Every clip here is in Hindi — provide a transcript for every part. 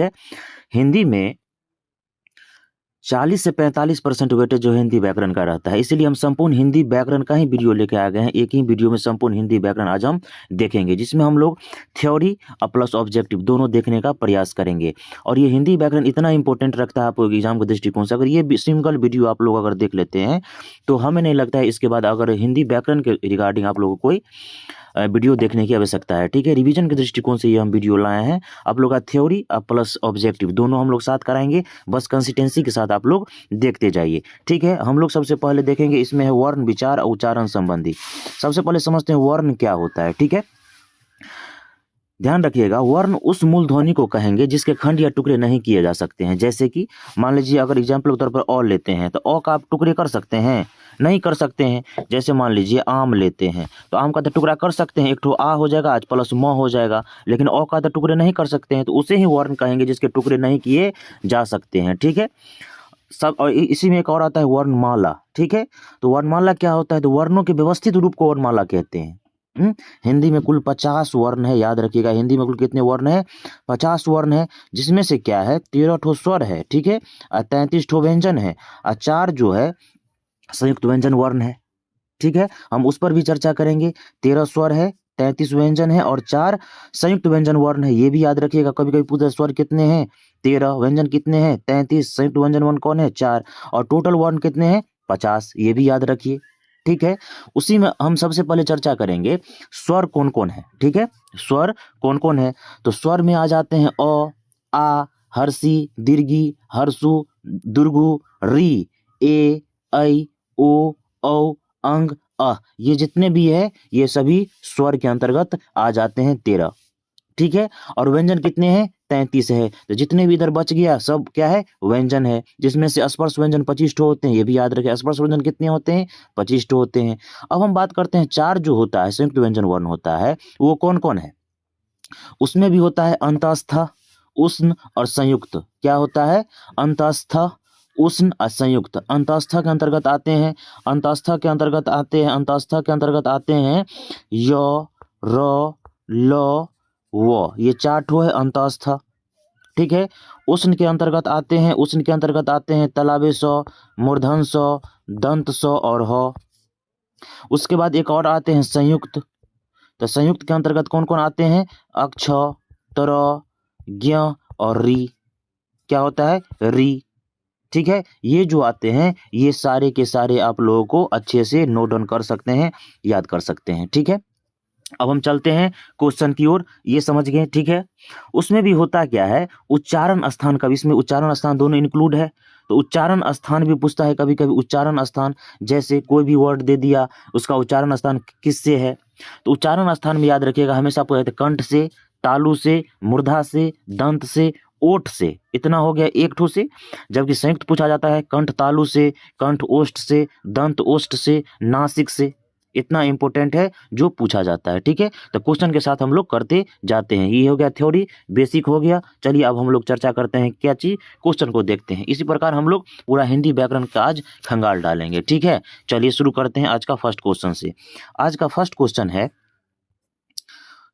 है। हिंदी में 40 से 45% वेटेज जो है हिंदी व्याकरण का रहता है, इसीलिए हम संपूर्ण हिंदी व्याकरण का ही वीडियो लेके आ गए हैं। एक ही वीडियो में संपूर्ण हिंदी व्याकरण आज हम देखेंगे, जिसमें हम लोग थ्योरी और प्लस ऑब्जेक्टिव दोनों देखने का प्रयास करेंगे। और ये हिंदी व्याकरण इतना इंपॉर्टेंट रखता है आपको एग्जाम के दृष्टिकोण से, अगर ये सिंगल वीडियो आप लोग अगर देख लेते हैं तो हमें नहीं लगता है इसके बाद अगर हिंदी व्याकरण के रिगार्डिंग आप लोगों को कोई वीडियो देखने की आवश्यकता है। ठीक है, रिवीजन के दृष्टिकोण से ये हम वीडियो लाए हैं। आप लोग का थ्योरी और प्लस ऑब्जेक्टिव दोनों हम लोग साथ कराएंगे, बस कंसिस्टेंसी के साथ आप लोग देखते जाइए। ठीक है, हम लोग सबसे पहले देखेंगे इसमें है वर्ण, विचार और उच्चारण संबंधी। सबसे पहले समझते हैं वर्ण क्या होता है। ठीक है, ध्यान रखिएगा, वर्ण उस मूल ध्वनि को कहेंगे जिसके खंड या टुकड़े नहीं किए जा सकते हैं। जैसे कि मान लीजिए अगर एग्जाम्पल के तौर पर अ लेते हैं तो अ का आप टुकड़े कर सकते हैं, नहीं कर सकते हैं। जैसे मान लीजिए आम लेते हैं तो आम का तो टुकड़ा कर सकते हैं, एक ठो आ हो जाएगा आज प्लस म हो जाएगा, लेकिन अ का तो टुकड़े नहीं कर सकते हैं, तो उसे ही वर्ण कहेंगे जिसके टुकड़े नहीं किए जा सकते हैं। ठीक है, सब। और इसी में एक और आता है वर्णमाला। ठीक है, तो वर्णमाला क्या होता है, तो वर्णों के व्यवस्थित रूप को वर्णमाला कहते हैं। हिंदी में कुल 50 वर्ण है, याद रखिएगा। हिंदी में कुल कितने वर्ण है, 50 वर्ण है, जिसमें से क्या है 13 ठो स्वर है। ठीक है, और 33 ठो व्यंजन है, और 4 जो है संयुक्त व्यंजन वर्ण है। ठीक है, हम उस पर भी चर्चा करेंगे। 13 स्वर है, 33 व्यंजन है और 4 संयुक्त व्यंजन वर्ण है, ये भी याद रखिएगा। कभी कभी पूछते स्वर कितने हैं, 13, व्यंजन कितने हैं 33, संयुक्त व्यंजन वर्ण कौन है 4, और टोटल वर्ण कितने हैं 50, ये भी याद रखिए। ठीक है, उसी में हम सबसे पहले चर्चा करेंगे स्वर कौन कौन है। ठीक है, स्वर कौन कौन है, तो स्वर में आ जाते हैं अ, आ, हर्षी, दीर्घी, हर्षु, दुर्गु, री, ए, ऐ, ओ, औ, अंग, अ, ये जितने भी है ये सभी स्वर के अंतर्गत आ जाते हैं 13। ठीक है, और व्यंजन कितने हैं 33 है, तो जितने भी इधर बच गया सब क्या है व्यंजन है, जिसमें से स्पर्श व्यंजन 25 ठो होते हैं, ये भी याद रखें। स्पर्श व्यंजन कितने होते हैं 25 ठो होते हैं। अब हम बात करते हैं 4 जो होता है संयुक्त व्यंजन वर्ण होता है, वो कौन कौन है। उसमें भी होता है अंतस्थ, उष्ण और संयुक्त। क्या होता है, अंतस्थ, उष्ण और संयुक्त। अंतस्थ के अंतर्गत आते हैं, अंतस्थ के अंतर्गत आते हैं, अंतस्थ के अंतर्गत आते हैं य, र, ल, व, ये 4 ठो है अंतस्थ। ठीक है, उष्ण के अंतर्गत आते हैं, उष्ण के अंतर्गत आते हैं तलाबे स, मूर्धन स, दंत स और ह। उसके बाद एक और आते हैं संयुक्त, तो संयुक्त के अंतर्गत कौन कौन आते हैं, अक्ष, तर, ज्ञ और री। क्या होता है री। ठीक है, ये जो आते हैं ये सारे के सारे आप लोगों को अच्छे से नोट डाउन कर सकते हैं, याद कर सकते हैं। ठीक है, अब हम चलते हैं क्वेश्चन की ओर, ये समझ गए। ठीक है, उसमें भी होता क्या है उच्चारण स्थान का, इसमें उच्चारण स्थान दोनों इंक्लूड है, तो उच्चारण स्थान भी पूछता है कभी कभी। उच्चारण स्थान जैसे कोई भी वर्ड दे दिया, उसका उच्चारण स्थान किससे है, तो उच्चारण स्थान में याद रखिएगा हमेशा आपको कहते हैं कंठ से, तालु से, मूर्धा से, दंत से, ओठ से। इतना हो गया एक ठो से। जबकि संयुक्त पूछा जाता है कंठ तालु से, कंठ ओष्ठ से, दंत ओष्ठ से, नासिक से। इतना इंपॉर्टेंट है जो पूछा जाता है। ठीक है, तो क्वेश्चन के साथ हम लोग करते जाते हैं। ये हो गया थ्योरी, बेसिक हो गया। चलिए अब हम लोग चर्चा करते हैं क्या चीज, क्वेश्चन को देखते हैं। इसी प्रकार हम लोग पूरा हिंदी व्याकरण का आज खंगाल डालेंगे। ठीक है, चलिए शुरू करते हैं आज का फर्स्ट क्वेश्चन से। आज का फर्स्ट क्वेश्चन है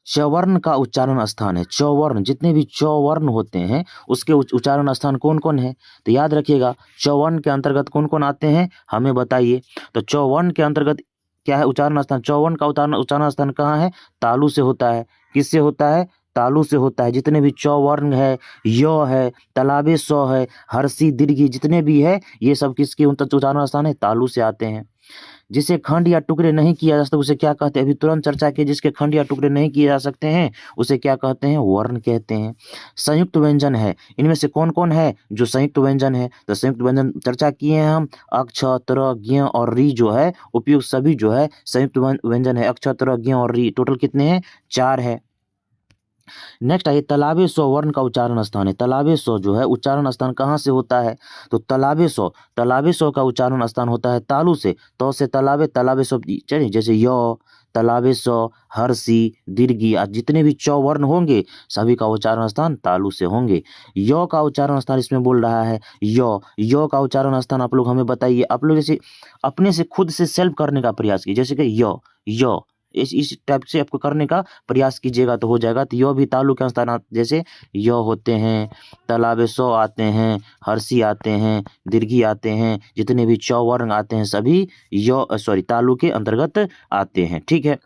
चवर्ण का उच्चारण स्थान है। चौवर्ण, जितने भी चौवर्ण होते हैं उसके उच्चारण स्थान कौन कौन है, तो याद रखिएगा चौवर्ण के अंतर्गत कौन कौन आते हैं हमें बताइए। तो चौवर्ण के अंतर्गत क्या है उच्चारण स्थान, चौवर्ण का उच्चारण स्थान कहाँ है, तालु से होता है। किससे होता है, तालु से होता है। जितने भी चौवर्ण है, य है, तलाबे स है, हर्षी, दीर्घी, जितने भी है ये सब किसके उच्चारण स्थान है, तालु से आते हैं। जिसे खंड या टुकड़े नहीं किया जा सकता उसे क्या कहते हैं, अभी तुरंत चर्चा की। जिसके खंड या टुकड़े नहीं किए जा सकते हैं उसे क्या कहते हैं, वर्ण कहते हैं। संयुक्त व्यंजन है, इनमें से कौन कौन है जो संयुक्त व्यंजन है, तो संयुक्त व्यंजन चर्चा किए हैं हम, अक्ष, तर, ज्ञ और री जो है उपयुक्त सभी जो है संयुक्त व्यंजन है। अक्ष, तर, ज्ञ और री टोटल कितने हैं 4 है। नेक्स्ट आइए तलाबे सो वर्ण का उच्चारण स्थान है। तलाबे सो जो है उच्चारण स्थान कहाँ से होता है, तो तलाबे सो का उच्चारण स्थान होता है तालु से। तो से तलाबे, तलाबे सो चलिए जैसे य, तलाबे सो, हर्षी, दीर्घी, जितने भी चौवर्ण होंगे सभी का उच्चारण स्थान तालु से होंगे। य का उच्चारण स्थान इसमें बोल रहा है य का उच्चारण स्थान आप लोग हमें बताइए। आप लोग जैसे अपने से खुद से सेल्फ करने का प्रयास कीजिए, जैसे कि य इस टाइप से आपको करने का प्रयास कीजिएगा तो हो जाएगा। तो य भी तालु के स्थान जैसे य होते हैं, तालाबे सौ आते हैं, हर्षी आते हैं, दीर्घी आते हैं, जितने भी चौवर्ण आते हैं सभी तालु के अंतर्गत आते हैं। ठीक है,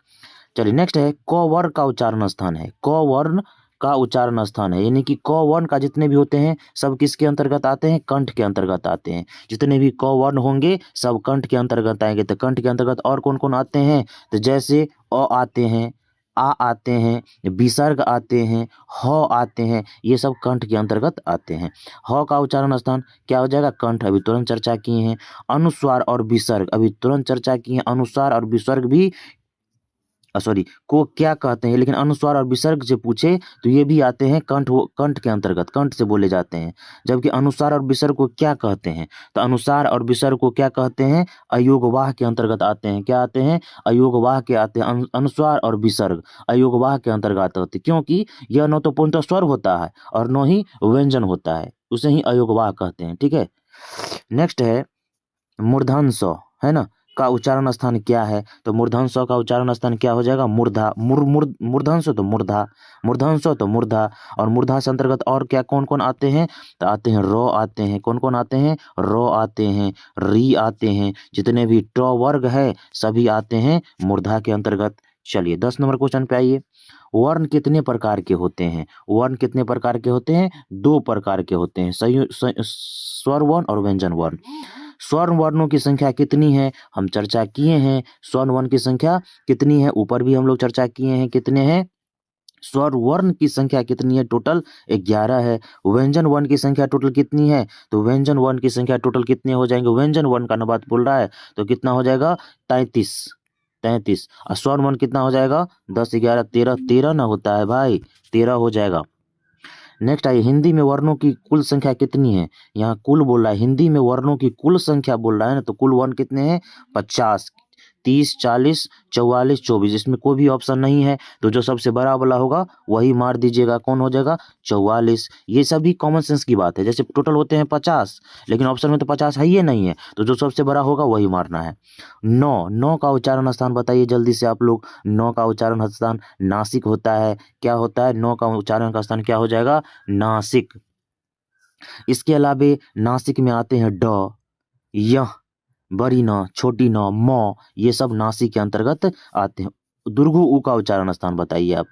चलिए नेक्स्ट है क वर्ण का उच्चारण स्थान है। क वर्ण का उच्चारण स्थान है, यानी कि क वर्ण का जितने भी होते हैं सब किसके अंतर्गत आते हैं? कंठ के अंतर्गत आते हैं। जितने भी क वर्ण होंगे सब कंठ के अंतर्गत आएंगे। तो कंठ के अंतर्गत और कौन कौन आते हैं? तो जैसे अ आते हैं, आ आते हैं, विसर्ग आते हैं, ह आते हैं, ये सब कंठ के अंतर्गत आते हैं। ह का उच्चारण स्थान क्या हो जाएगा? कंठ, अभी तुरंत चर्चा किए हैं। अनुस्वार और विसर्ग अभी तुरंत चर्चा किए हैं। अनुस्वार और विसर्ग भी को क्या कहते हैं, लेकिन अनुस्वार और विसर्ग से पूछे तो ये भी आते हैं कंठ के अंतर्गत, कंठ से बोले जाते हैं। जबकि अनुस्वार और विसर्ग को क्या कहते हैं? तो अनुस्वार और विसर्ग को क्या कहते हैं? अयोगवाह के अंतर्गत आते हैं। क्या आते हैं? अयोगवाह के आते हैं। अनुस्वार और विसर्ग अयोगवाह के अंतर्गत होते हैं, क्योंकि यह न तो पूर्णतः स्वर होता है और न ही व्यंजन होता है, उसे ही अयोगवाह कहते हैं। ठीक है, नेक्स्ट है मूर्धन स, है ना, का उच्चारण स्थान क्या है? तो मूर्धन स का उच्चारण स्थान क्या हो जाएगा? मूर्धा। मूर्धन स तो मूर्धा, मूर्धन स तो मूर्धा। और मूर्धा से अंतर्गत और क्या कौन कौन आते हैं? तो आते हैं रो आते हैं। कौन कौन आते हैं? रो आते हैं, री आते हैं, जितने भी ट वर्ग है सभी आते हैं मूर्धा के अंतर्गत। चलिए 10 नंबर क्वेश्चन पे आइए। वर्ण कितने प्रकार के होते हैं? वर्ण कितने प्रकार के होते हैं? 2 प्रकार के होते हैं, स्वर वर्ण और व्यंजन वर्ण। स्वर्ण वर्णों की संख्या कितनी है? हम चर्चा किए हैं। स्वर्ण वर्ण की संख्या कितनी है? ऊपर भी हम लोग चर्चा किए हैं कितने हैं। स्वर वर्ण की संख्या कितनी है? टोटल 11 है। व्यंजन वर्ण की संख्या टोटल कितनी है? तो व्यंजन वर्ण की संख्या टोटल कितने हो जाएंगे? व्यंजन वर्ण का बात बोल रहा है तो कितना हो जाएगा? 33। और स्वर वर्ण कितना हो जाएगा? 10 11 13 ना होता है भाई, 13 हो जाएगा। नेक्स्ट आइए, हिंदी में वर्णों की कुल संख्या कितनी है? यहाँ कुल बोल रहा है, हिंदी में वर्णों की कुल संख्या बोल रहा है ना, तो कुल वर्ण कितने हैं? 50, 30, 40, 44, 24। इसमें कोई भी ऑप्शन नहीं है, तो जो सबसे बड़ा वाला होगा वही मार दीजिएगा। कौन हो जाएगा? 44। ये सभी कॉमन सेंस की बात है। जैसे टोटल होते हैं 50, लेकिन ऑप्शन में तो 50 है ही नहीं है, तो जो सबसे बड़ा होगा वही मारना है। 9 का उच्चारण स्थान बताइए जल्दी से आप लोग। 9 का उच्चारण स्थान नासिक होता है। क्या होता है? 9 का उच्चारण का स्थान क्या हो जाएगा? नासिक। इसके अलावे नासिक में आते हैं ड, यह, बड़ी न, छोटी न, म, ये सब नासिक के अंतर्गत आते हैं। दुर्घु उ का उच्चारण स्थान बताइए आप।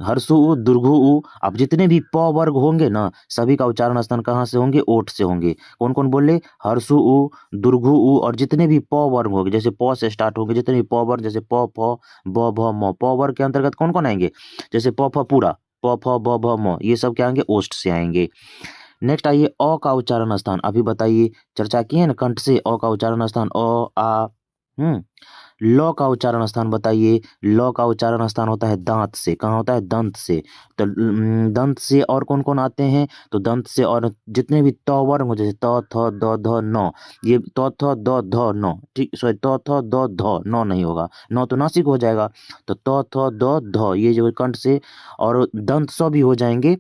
हर्षु उ, दुर्घु उ, अब जितने भी प वर्ग होंगे ना सभी का उच्चारण स्थान कहाँ से होंगे? ओठ से होंगे। कौन कौन बोले? हर्षु उ, दुर्घु उ, और जितने भी प वर्ग होंगे, जैसे प से स्टार्ट होंगे जितने भी प वर्ग, जैसे प फ ब भ म, प वर्ग के अंतर्गत कौन कौन आएंगे? जैसे प फ पूरा, प फ ब भ म, ये सब क्या आएंगे? ओष्ठ से आएंगे। नेक्स्ट आइए, अ का उच्चारण स्थान अभी बताइए। चर्चा किए ना कंठ से, अ का उच्चारण स्थान अ आ। ल का उच्चारण स्थान बताइए। ल का उच्चारण स्थान होता है दांत से। कहाँ होता है? दंत से। तो दंत से और कौन कौन आते हैं? तो दंत से और जितने भी त वर्ण हो, जैसे त थ द ध न, ये त थ द ध न, ठीक, सॉरी त थ द ध न नहीं होगा, न तो नासिक हो जाएगा। तो त थ द ध ये जो कंठ से, और दंत स भी हो जाएंगे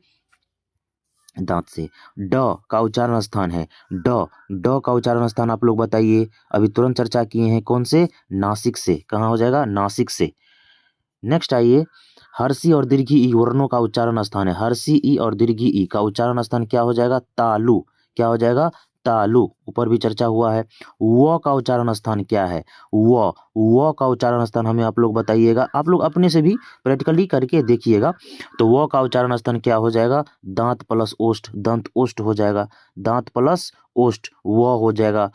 दांत से। ड का उच्चारण स्थान है ड का उच्चारण स्थान आप लोग बताइए। अभी तुरंत चर्चा किए हैं कौन से? नासिक से। कहाँ हो जाएगा? नासिक से। नेक्स्ट आइए, हर्षी और दीर्घी ई वर्णों का उच्चारण स्थान है। हर्षी ई और दीर्घी ई का उच्चारण स्थान क्या हो जाएगा? तालु। क्या हो जाएगा? तालु। ऊपर भी चर्चा हुआ है। व का उच्चारण स्थान क्या है? व का उच्चारण स्थान हमें आप लोग बताइएगा। आप लोग अपने से भी प्रैक्टिकली करके देखिएगा। तो व का उच्चारण स्थान क्या हो जाएगा? दांत प्लस ओष्ठ, दंत ओष्ठ हो जाएगा। दांत प्लस ओष्ठ व हो जाएगा।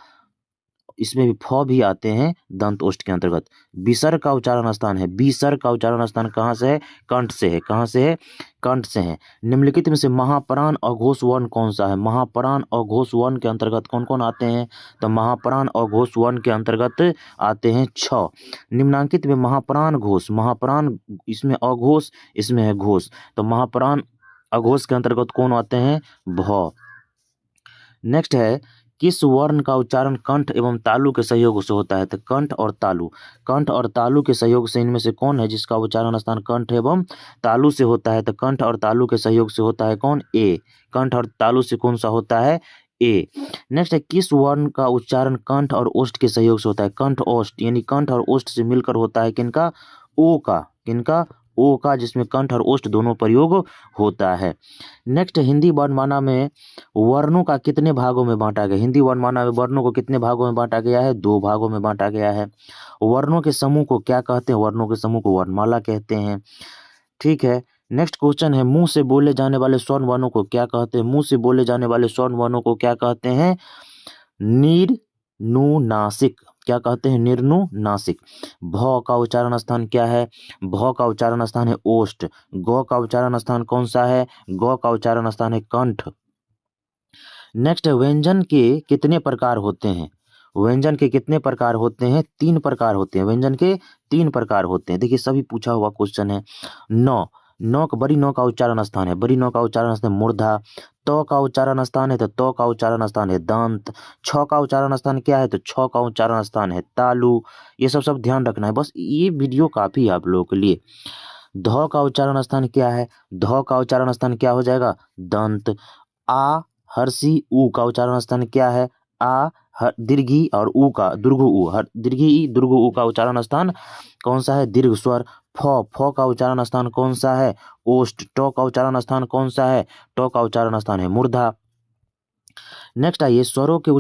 इसमें भी फ भी आते हैं दंत ओष्ठ के अंतर्गत। विसर्ग का उच्चारण स्थान है। विसर्ग का उच्चारण स्थान कहाँ से है? कंठ से है। कहाँ से है? कंठ से है। निम्नलिखित में से महाप्राण अघोष वर्ण कौन सा है? महाप्राण अघोष वर्ण के अंतर्गत कौन कौन आते हैं? तो महाप्राण अघोष वर्ण के अंतर्गत आते हैं 6। निम्नांकित में महाप्राण घोष, महाप्राण इसमें अघोष, इसमें है घोष, तो महाप्राण अघोष के अंतर्गत कौन आते हैं? भ। नेक्स्ट है, किस वर्ण का उच्चारण कंठ एवं तालु के सहयोग से होता है? तो कंठ और तालु, कंठ और तालु के सहयोग से इनमें से कौन है जिसका उच्चारण स्थान कंठ एवं तालु से होता है? तो कंठ और तालु के सहयोग से होता है कौन? ए। कंठ और तालु से कौन सा होता है? ए। नेक्स्ट है, किस वर्ण का उच्चारण कंठ और ओष्ठ के सहयोग से होता है? कंठ ओष्ठ, यानी कंठ और ओष्ठ से मिलकर होता है किनका? ओ का, किनका, ओ का, जिसमें कंठ और ओष्ठ दोनों प्रयोग होता है। नेक्स्ट, हिंदी वर्णमाला में वर्णों का कितने भागों में बांटा गया? हिंदी वर्णमाला में वर्णों को कितने भागों में बांटा गया है? 2 भागों में बांटा गया है। वर्णों के समूह को क्या कहते हैं? वर्णों के समूह को वर्णमाला कहते हैं। ठीक है। नेक्स्ट क्वेश्चन है, मुंह से बोले जाने वाले स्वर्ण वर्णों को क्या कहते हैं? मुंह से बोले जाने वाले स्वर्ण वर्णों को क्या कहते हैं? निर्नुनासिक। क्या कहते हैं? निर्नुनासिक। भ का उच्चारण स्थान क्या है? भ का उच्चारण स्थान है ओष्ठ। ग का उच्चारण स्थान कौन सा है? ग का उच्चारण स्थान है कंठ। नेक्स्ट, व्यंजन के कितने प्रकार होते हैं? व्यंजन के कितने प्रकार होते हैं? 3 प्रकार होते हैं। व्यंजन के 3 प्रकार होते हैं। देखिए, सभी पूछा हुआ क्वेश्चन है। नौ, नौ का, बड़ी नौ का उच्चारण स्थान है, बड़ी नौ का उच्चारण स्थान है मूर्धा। तो का उच्चारण स्थान है तो तो का उच्चारण स्थान है दंत। छ का उच्चारण स्थान क्या है? तो छ का उच्चारण स्थान है तालु। ये सब ध्यान रखना है। बस ये वीडियो काफी है आप लोगों के लिए। ध का उच्चारण स्थान क्या है? ध का उच्चारण स्थान क्या हो जाएगा? दंत। आ, हर्षी, ऊ का उच्चारण स्थान क्या है? आ, दीर्घी और ऊ का दुर्घु ऊ, दीर्घी ई दुर्घु ऊ का उच्चारण स्थान कौन सा है? दीर्घ स्वर। फ का उच्चारण स्थान कौन सा है? ओष्ठ। ट का उच्चारण स्थान कौन सा है? ट का उच्चारण स्थान है मूर्धा। नेक्स्ट आइए, स्वरों के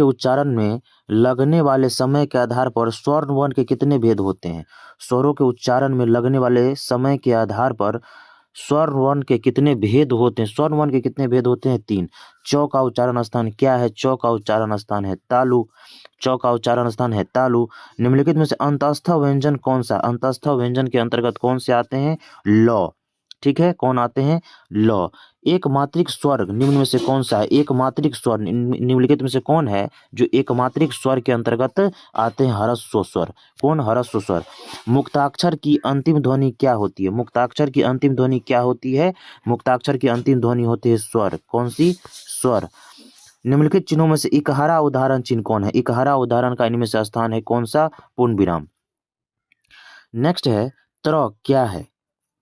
उच्चारण में लगने वाले समय के आधार पर स्वर्ण वर्ण के कितने भेद होते हैं? स्वरों के उच्चारण में लगने वाले समय के आधार पर स्वर्ण वर्ण के कितने भेद होते हैं? स्वर्ण वर्ण के कितने भेद होते हैं? 3। च का उच्चारण स्थान क्या है? च का उच्चारण स्थान है तालु। च का उच्चारण स्थान है तालु। निम्नलिखित में से अंतस्थ व्यंजन कौन सा? अंतस्थ व्यंजन के अंतर्गत कौन से आते हैं? ल। ठीक है, कौन आते हैं? ल। एक मात्रिक स्वर निम्न में से कौन सा है? एक मात्रिक स्वर निम्नलिखित में से कौन है जो एक मात्रिक स्वर के अंतर्गत आते हैं? ह्रस्व स्वर। कौन? ह्रस्व स्वर। मुक्ताक्षर की अंतिम ध्वनि क्या होती है? मुक्ताक्षर की अंतिम ध्वनि क्या होती है? मुक्ताक्षर की अंतिम ध्वनि होती है स्वर। कौन सी? स्वर। निम्नलिखित चिन्हों में से इकहारा उदाहरण चिन्ह कौन है? इकहारा उदाहरण का इनमें से स्थान है कौन सा? पूर्ण विराम। नेक्स्ट है, त्र क्या है?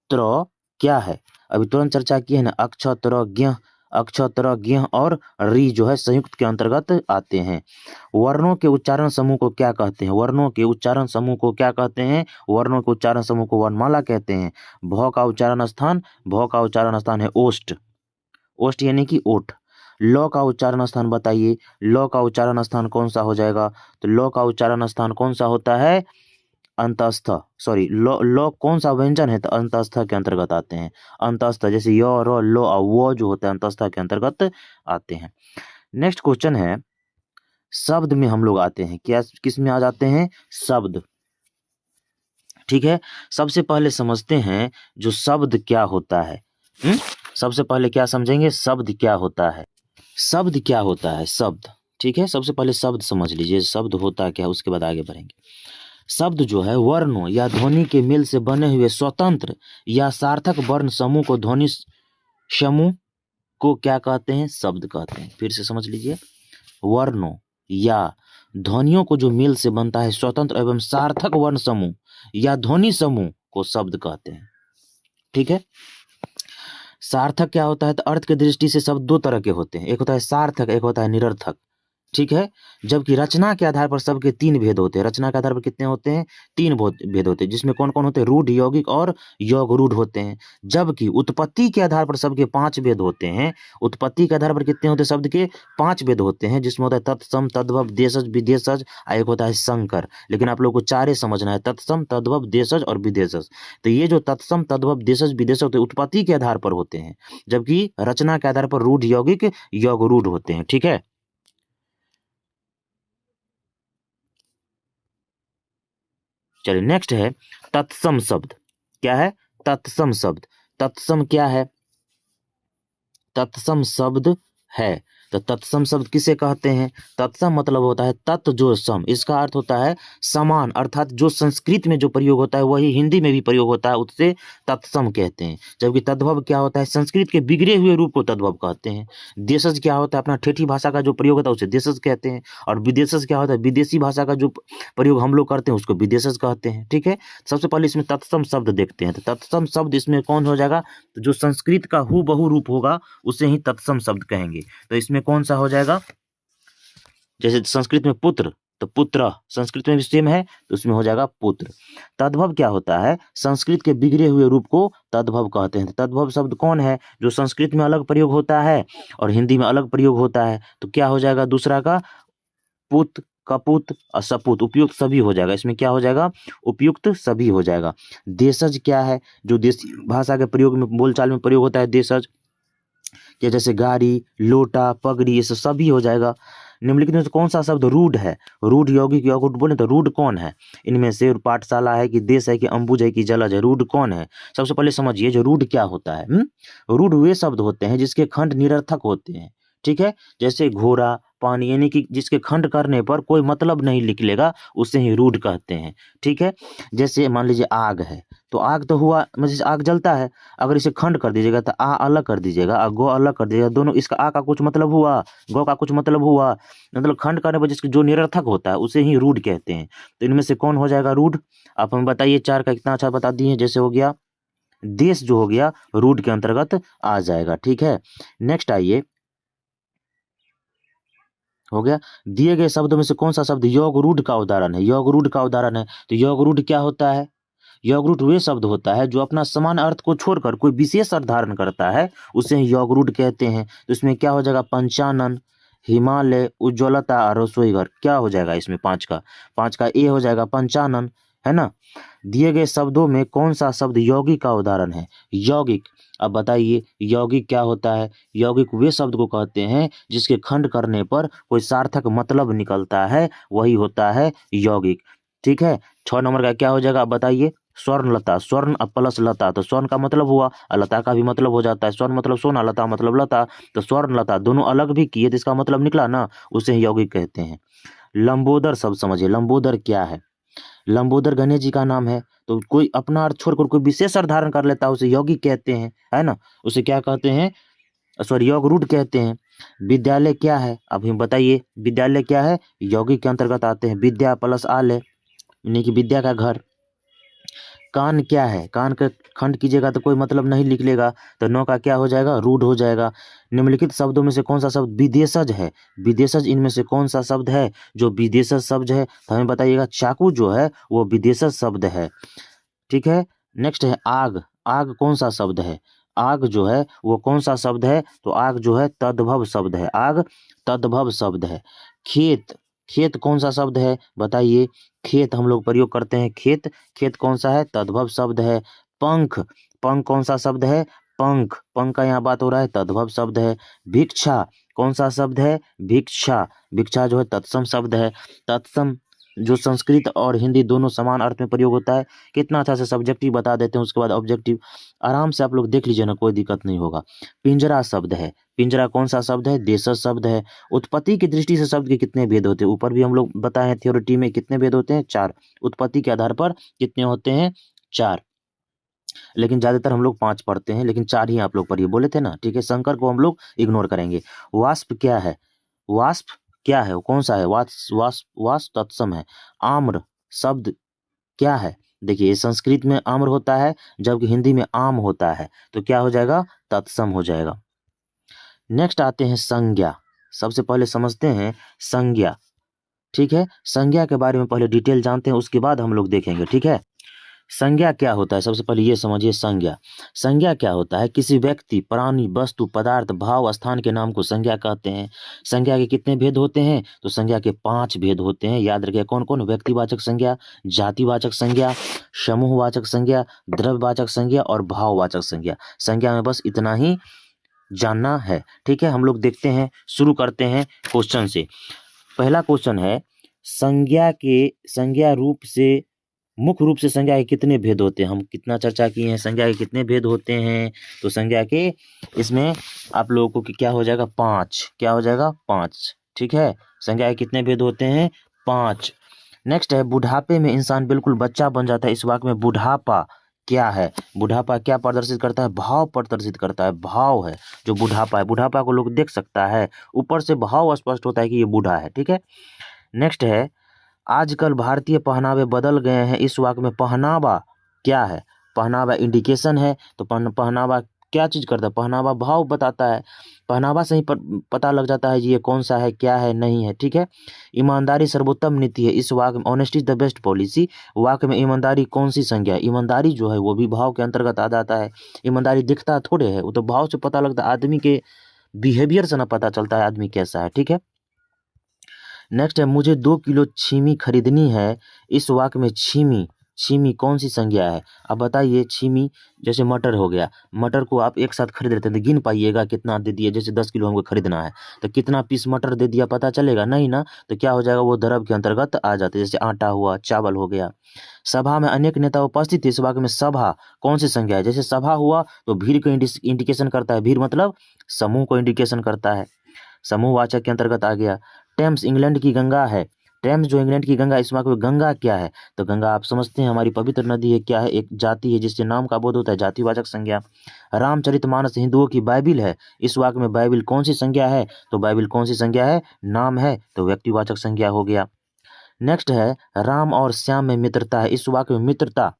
त्र क्या है? अभी तुरंत चर्चा की है ना, अक्ष, त्र, ज्ञ, अक्ष, त्र, ज्ञ और री जो है संयुक्त के अंतर्गत आते हैं। वर्णों के उच्चारण समूह को क्या कहते हैं? वर्णों के उच्चारण समूह को क्या कहते हैं? वर्णों के उच्चारण समूह को वर्णमाला कहते हैं। भ का उच्चारण स्थान, भ का उच्चारण स्थान है ओष्ठ। ओष्ठ यानी कि ओठ। ल का उच्चारण स्थान बताइए, ल का उच्चारण स्थान कौन सा हो जाएगा? तो ल का उच्चारण स्थान कौन सा होता है? अंतस्थ। सॉरी, लो कौन सा व्यंजन है? तो अंतस्थ के अंतर्गत आते हैं। अंतस्थ जैसे य, र, लो और वो जो होता है अंतस्थ के अंतर्गत आते हैं। नेक्स्ट क्वेश्चन है, शब्द में हम लोग आते हैं। क्या, किस में आ जाते हैं? शब्द। ठीक है, सबसे पहले समझते हैं जो शब्द क्या होता है। सबसे पहले क्या समझेंगे? शब्द क्या होता है। शब्द क्या होता है? शब्द। ठीक है, सबसे पहले शब्द समझ लीजिए, शब्द होता क्या है, उसके बाद आगे बढ़ेंगे। शब्द जो है वर्णों या ध्वनि के मेल से बने हुए स्वतंत्र या सार्थक वर्ण समूह को ध्वनि समूह को क्या कहते हैं? शब्द कहते हैं। फिर से समझ लीजिए, वर्णों या ध्वनियों को जो मेल से बनता है स्वतंत्र एवं सार्थक वर्ण समूह या ध्वनि समूह को शब्द कहते हैं। ठीक है, सार्थक क्या होता है? तो अर्थ की दृष्टि से शब्द 2 तरह के होते हैं, एक होता है सार्थक, एक होता है निरर्थक। ठीक है, जबकि रचना के आधार पर सबके 3 भेद होते हैं। रचना के आधार पर कितने होते हैं? 3 भेद होते हैं, जिसमें कौन कौन होते हैं? रूढ़, यौगिक और योग रूढ़ होते हैं। जबकि उत्पत्ति के आधार पर सबके 5 भेद होते हैं। उत्पत्ति के आधार पर कितने होते हैं? शब्द के 5 भेद होते हैं, जिसमें होता है तत्सम, तद्भव, देशज, विदेशज, एक होता है संकर। लेकिन आप लोग को 4 समझना है, तत्सम, तद्भव, देशज और विदेशज। तो ये जो तत्सम, तद्भव, देशज, विदेशज होते हैं उत्पत्ति के आधार पर होते हैं, जबकि रचना के आधार पर रूढ़, यौगिक, योग रूढ़ होते हैं। ठीक है, चलिए नेक्स्ट है तत्सम शब्द। क्या है? तत्सम शब्द। तत्सम क्या है? तत्सम शब्द है। तो तत्सम शब्द किसे कहते हैं? तत्सम मतलब होता है तत् जो सम, इसका अर्थ होता है समान, अर्थात जो संस्कृत में जो प्रयोग होता है वही हिंदी में भी प्रयोग होता है, उससे तत्सम कहते हैं। जबकि तद्भव क्या होता है? संस्कृत के बिगड़े हुए रूप को तद्भव कहते हैं। देशज क्या होता है? अपना ठेठी भाषा का जो प्रयोग होता है उसे देशज कहते हैं। और विदेशज क्या होता है? विदेशी भाषा का जो प्रयोग हम लोग करते हैं उसको विदेशज कहते हैं। ठीक है, सबसे पहले इसमें तत्सम शब्द देखते हैं। तो तत्सम शब्द इसमें कौन हो जाएगा? तो जो संस्कृत का हूबहू रूप होगा उसे ही तत्सम शब्द कहेंगे। तो इसमें कौन सा हो जाएगा? जैसे संस्कृत में पुत्र, तो पुत्र, संस्कृत में भी सेम है तो उसमें हो जाएगा पुत्र। तद्भव क्या होता है, संस्कृत के बिगड़े हुए रूप को तद्भव कहते हैं। तद्भव शब्द कौन है, जो संस्कृत में अलग प्रयोग होता है और हिंदी में अलग प्रयोग होता है, तो क्या हो जाएगा दूसरा का, पुत, कपुत और सपुत, उपयुक्त सभी हो जाएगा। इसमें क्या हो जाएगा, उपयुक्त सभी हो जाएगा। देशज क्या है, जो देसी भाषा के प्रयोग में, बोलचाल में प्रयोग होता है देशज, या जैसे गाड़ी, लोटा, पगड़ी, ये सब सभी हो जाएगा। निम्नलिखित में से कौन सा शब्द रूढ़ है, रूढ़, यौगिक, यौगिक बोले तो रूढ़ कौन है इनमें से, पाठशाला है कि देश है कि अंबुज है कि जलज है, रूढ़ कौन है। सबसे पहले समझिए जो रूढ़ क्या होता है। रूढ़ वे शब्द होते हैं जिसके खंड निरर्थक होते हैं, ठीक है, जैसे घोड़ा, पानी, यानी कि जिसके खंड करने पर कोई मतलब नहीं निकलेगा उसे ही रूढ़ कहते हैं, ठीक है। जैसे मान लीजिए आग है, तो आग तो हुआ, मतलब आग जलता है, अगर इसे खंड कर दीजिएगा तो आ अलग कर दीजिएगा, आ गो अलग कर दीजिएगा, दोनों, इसका आ का कुछ मतलब हुआ, गौ का कुछ मतलब हुआ, मतलब खंड करने पर जिसके जो निरर्थक होता है उसे ही रूढ़ कहते हैं। तो इनमें से कौन हो जाएगा रूढ़, आप हमें बताइए। चार का कितना अच्छा बता दिए, जैसे हो गया देश, जो हो गया रूढ़ के अंतर्गत आ जाएगा, ठीक है। नेक्स्ट आइए, हो गया, दिए गए शब्दों में से कौन सा शब्द योग रूढ़ का उदाहरण है, योग रूढ़ का उदाहरण है। तो योग रूढ़ क्या होता है, योग रूढ़ वे शब्द होता है जो अपना समान अर्थ को छोड़कर कोई विशेष अर्थ धारण करता है, उसे योग रूढ़ कहते हैं। तो इसमें क्या हो जाएगा, पंचानन, हिमालय, उज्ज्वलता और रसोईघर, क्या हो जाएगा इसमें, पांच का ए हो जाएगा, पंचानन, है ना। दिए गए शब्दों में कौन सा शब्द यौगिक का उदाहरण है, यौगिक। अब बताइए यौगिक क्या होता है, यौगिक वे शब्द को कहते हैं जिसके खंड करने पर कोई सार्थक मतलब निकलता है, वही होता है यौगिक, ठीक है। 6 नंबर का क्या हो जाएगा, अब बताइए। स्वर्णलता, स्वर्ण प्लस लता, तो स्वर्ण का मतलब हुआ, लता का भी मतलब हो जाता है, स्वर्ण मतलब सोना, लता मतलब लता, तो स्वर्णलता दोनों अलग भी किए तो इसका मतलब निकला ना, उसे यौगिक कहते हैं। लंबोदर शब्द समझिए, लंबोदर क्या है, लंबोदर गणेश जी का नाम है, तो कोई अपना अर्थ छोड़कर कोई विशेष अर्थ धारण कर लेता है उसे यौगिक कहते हैं, है ना, उसे क्या कहते हैं, सॉरी योग रूढ़ कहते हैं। विद्यालय क्या है, अब हम बताइए, विद्यालय क्या है, यौगिक के अंतर्गत आते हैं, विद्या प्लस आलय, यानी कि विद्या का घर। कान क्या है, कान का खंड कीजिएगा तो कोई मतलब नहीं निकलेगा, तो नौ का क्या हो जाएगा, रूढ़ हो जाएगा। निम्नलिखित शब्दों में से कौन सा शब्द विदेशज है, विदेशज इनमें से कौन सा शब्द है जो विदेशज शब्द है, तो हमें बताइएगा। चाकू जो है वो विदेशज शब्द है, ठीक है। नेक्स्ट है आग, आग कौन सा शब्द है, आग जो है वो कौन सा शब्द है, तो आग जो है तद्भव शब्द है, आग तद्भव शब्द है। खेत, खेत कौन सा शब्द है बताइए, खेत हम लोग प्रयोग करते हैं, खेत, खेत कौन सा है, तद्भव शब्द है। पंख, पंख कौन सा शब्द है, पंख, पंख का यहाँ बात हो रहा है, तद्भव शब्द है। भिक्षा कौन सा शब्द है, भिक्षा, भिक्षा जो है तत्सम शब्द है। तत्सम जो संस्कृत और हिंदी दोनों समान अर्थ में प्रयोग होता है। कितना अच्छा से सब्जेक्टिव बता देते हैं, उसके बाद ऑब्जेक्टिव, आराम से आप लोग देख लीजिए ना, कोई दिक्कत नहीं होगा। पिंजरा शब्द है, पिंजरा कौन सा शब्द है, देशज शब्द है। उत्पत्ति की दृष्टि से शब्द के कितने भेद होते हैं, ऊपर भी हम लोग बताए हैं थ्योरिटी में, कितने भेद होते हैं, 4। उत्पत्ति के आधार पर कितने होते हैं, 4, लेकिन ज्यादातर हम लोग 5 पढ़ते हैं, लेकिन 4 ही आप लोग पढ़िए, बोले थे ना, ठीक है। शंकर को हम लोग इग्नोर करेंगे। वाष्प क्या है, वाष्प क्या है, वो कौन सा है, वाष्प, वाष्प, वाष्प तत्सम है। आम्र शब्द क्या है, देखिए ये संस्कृत में आम्र होता है जबकि हिंदी में आम होता है, तो क्या हो जाएगा, तत्सम हो जाएगा। नेक्स्ट आते हैं संज्ञा, सबसे पहले समझते हैं संज्ञा, ठीक है। संज्ञा के बारे में पहले डिटेल जानते हैं, उसके बाद हम लोग देखेंगे, ठीक है। संज्ञा क्या होता है, सबसे पहले ये समझिए संज्ञा, संज्ञा क्या होता है, किसी व्यक्ति, प्राणी, वस्तु, पदार्थ, भाव, स्थान के नाम को संज्ञा कहते हैं। संज्ञा के कितने भेद होते हैं, तो संज्ञा के 5 भेद होते हैं, याद रखिए कौन कौन, व्यक्तिवाचक संज्ञा, जातिवाचक संज्ञा, समूहवाचक संज्ञा, द्रव्यवाचक संज्ञा और भाववाचक संज्ञा। संज्ञा में बस इतना ही जानना है, ठीक है। हम लोग देखते हैं, शुरू करते हैं क्वेश्चन से। पहला क्वेश्चन है, संज्ञा के, संज्ञा रूप से, मुख्य रूप से संज्ञा के कितने भेद होते हैं, हम कितना चर्चा किए हैं, संज्ञा के कितने भेद होते हैं, तो संज्ञा के इसमें आप लोगों को क्या हो जाएगा, 5, क्या हो जाएगा, 5, ठीक है। संज्ञा के कितने भेद होते हैं, 5। नेक्स्ट है, बुढ़ापे में इंसान बिल्कुल बच्चा बन जाता है, इस वाक्य में बुढ़ापा क्या है, बुढ़ापा क्या प्रदर्शित करता है, भाव प्रदर्शित करता है, भाव है जो बुढ़ापा है, बुढ़ापा को लोग देख सकता है, ऊपर से भाव स्पष्ट होता है कि ये बूढ़ा है, ठीक है। नेक्स्ट है, आजकल भारतीय पहनावे बदल गए हैं, इस वाक्य में पहनावा क्या है, पहनावा इंडिकेशन है, तो पहनावा क्या चीज करता है? पहनावा भाव बताता है। पहनावा से ही पता लग जाता है ये कौन सा है, क्या है, नहीं है। ठीक है। ईमानदारी सर्वोत्तम नीति है। इस वाक्य में honesty is the best policy, वाक्य में ईमानदारी कौन सी संज्ञा है? ईमानदारी जो है वो भी भाव के अंतर्गत आ जाता है। ईमानदारी दिखता थोड़े है, वो तो भाव से पता लगता है। आदमी के बिहेवियर से ना पता चलता है आदमी कैसा है। ठीक है। नेक्स्ट है, मुझे 2 किलो छीमी खरीदनी है। इस वाक्य में छीमी, छीमी कौन सी संज्ञा है? अब बताइए। छीमी जैसे मटर हो गया, मटर को आप एक साथ खरीद लेते हैं तो गिन पाइएगा कितना दे दिया। जैसे 10 किलो हमको खरीदना है तो कितना पीस मटर दे दिया पता चलेगा? नहीं ना। तो क्या हो जाएगा, वो द्रव्य के अंतर्गत आ जाते हैं। जैसे आटा हुआ, चावल हो गया। सभा में अनेक नेता उपस्थित थे। इस वाक्य में सभा कौन सी संज्ञा है? जैसे सभा हुआ तो भीड़ को इंडिकेशन करता है। भीड़ मतलब समूह को इंडिकेशन करता है, समूहवाचक के अंतर्गत आ गया। टेम्स इंग्लैंड की गंगा है। टेम्स जो इंग्लैंड की गंगा, इस वाक्य में गंगा क्या है? तो गंगा आप समझते हैं हमारी पवित्र नदी है। क्या है? एक जाति है जिससे नाम का बोध होता है, जातिवाचक संज्ञा। रामचरितमानस हिंदुओं की बाइबिल है। इस वाक्य में बाइबिल कौन सी संज्ञा है? तो बाइबिल कौन सी संज्ञा है? नाम है, तो व्यक्तिवाचक संज्ञा हो गया। नेक्स्ट है, राम और श्याम में मित्रता है। इस वाक्य में मित्रता,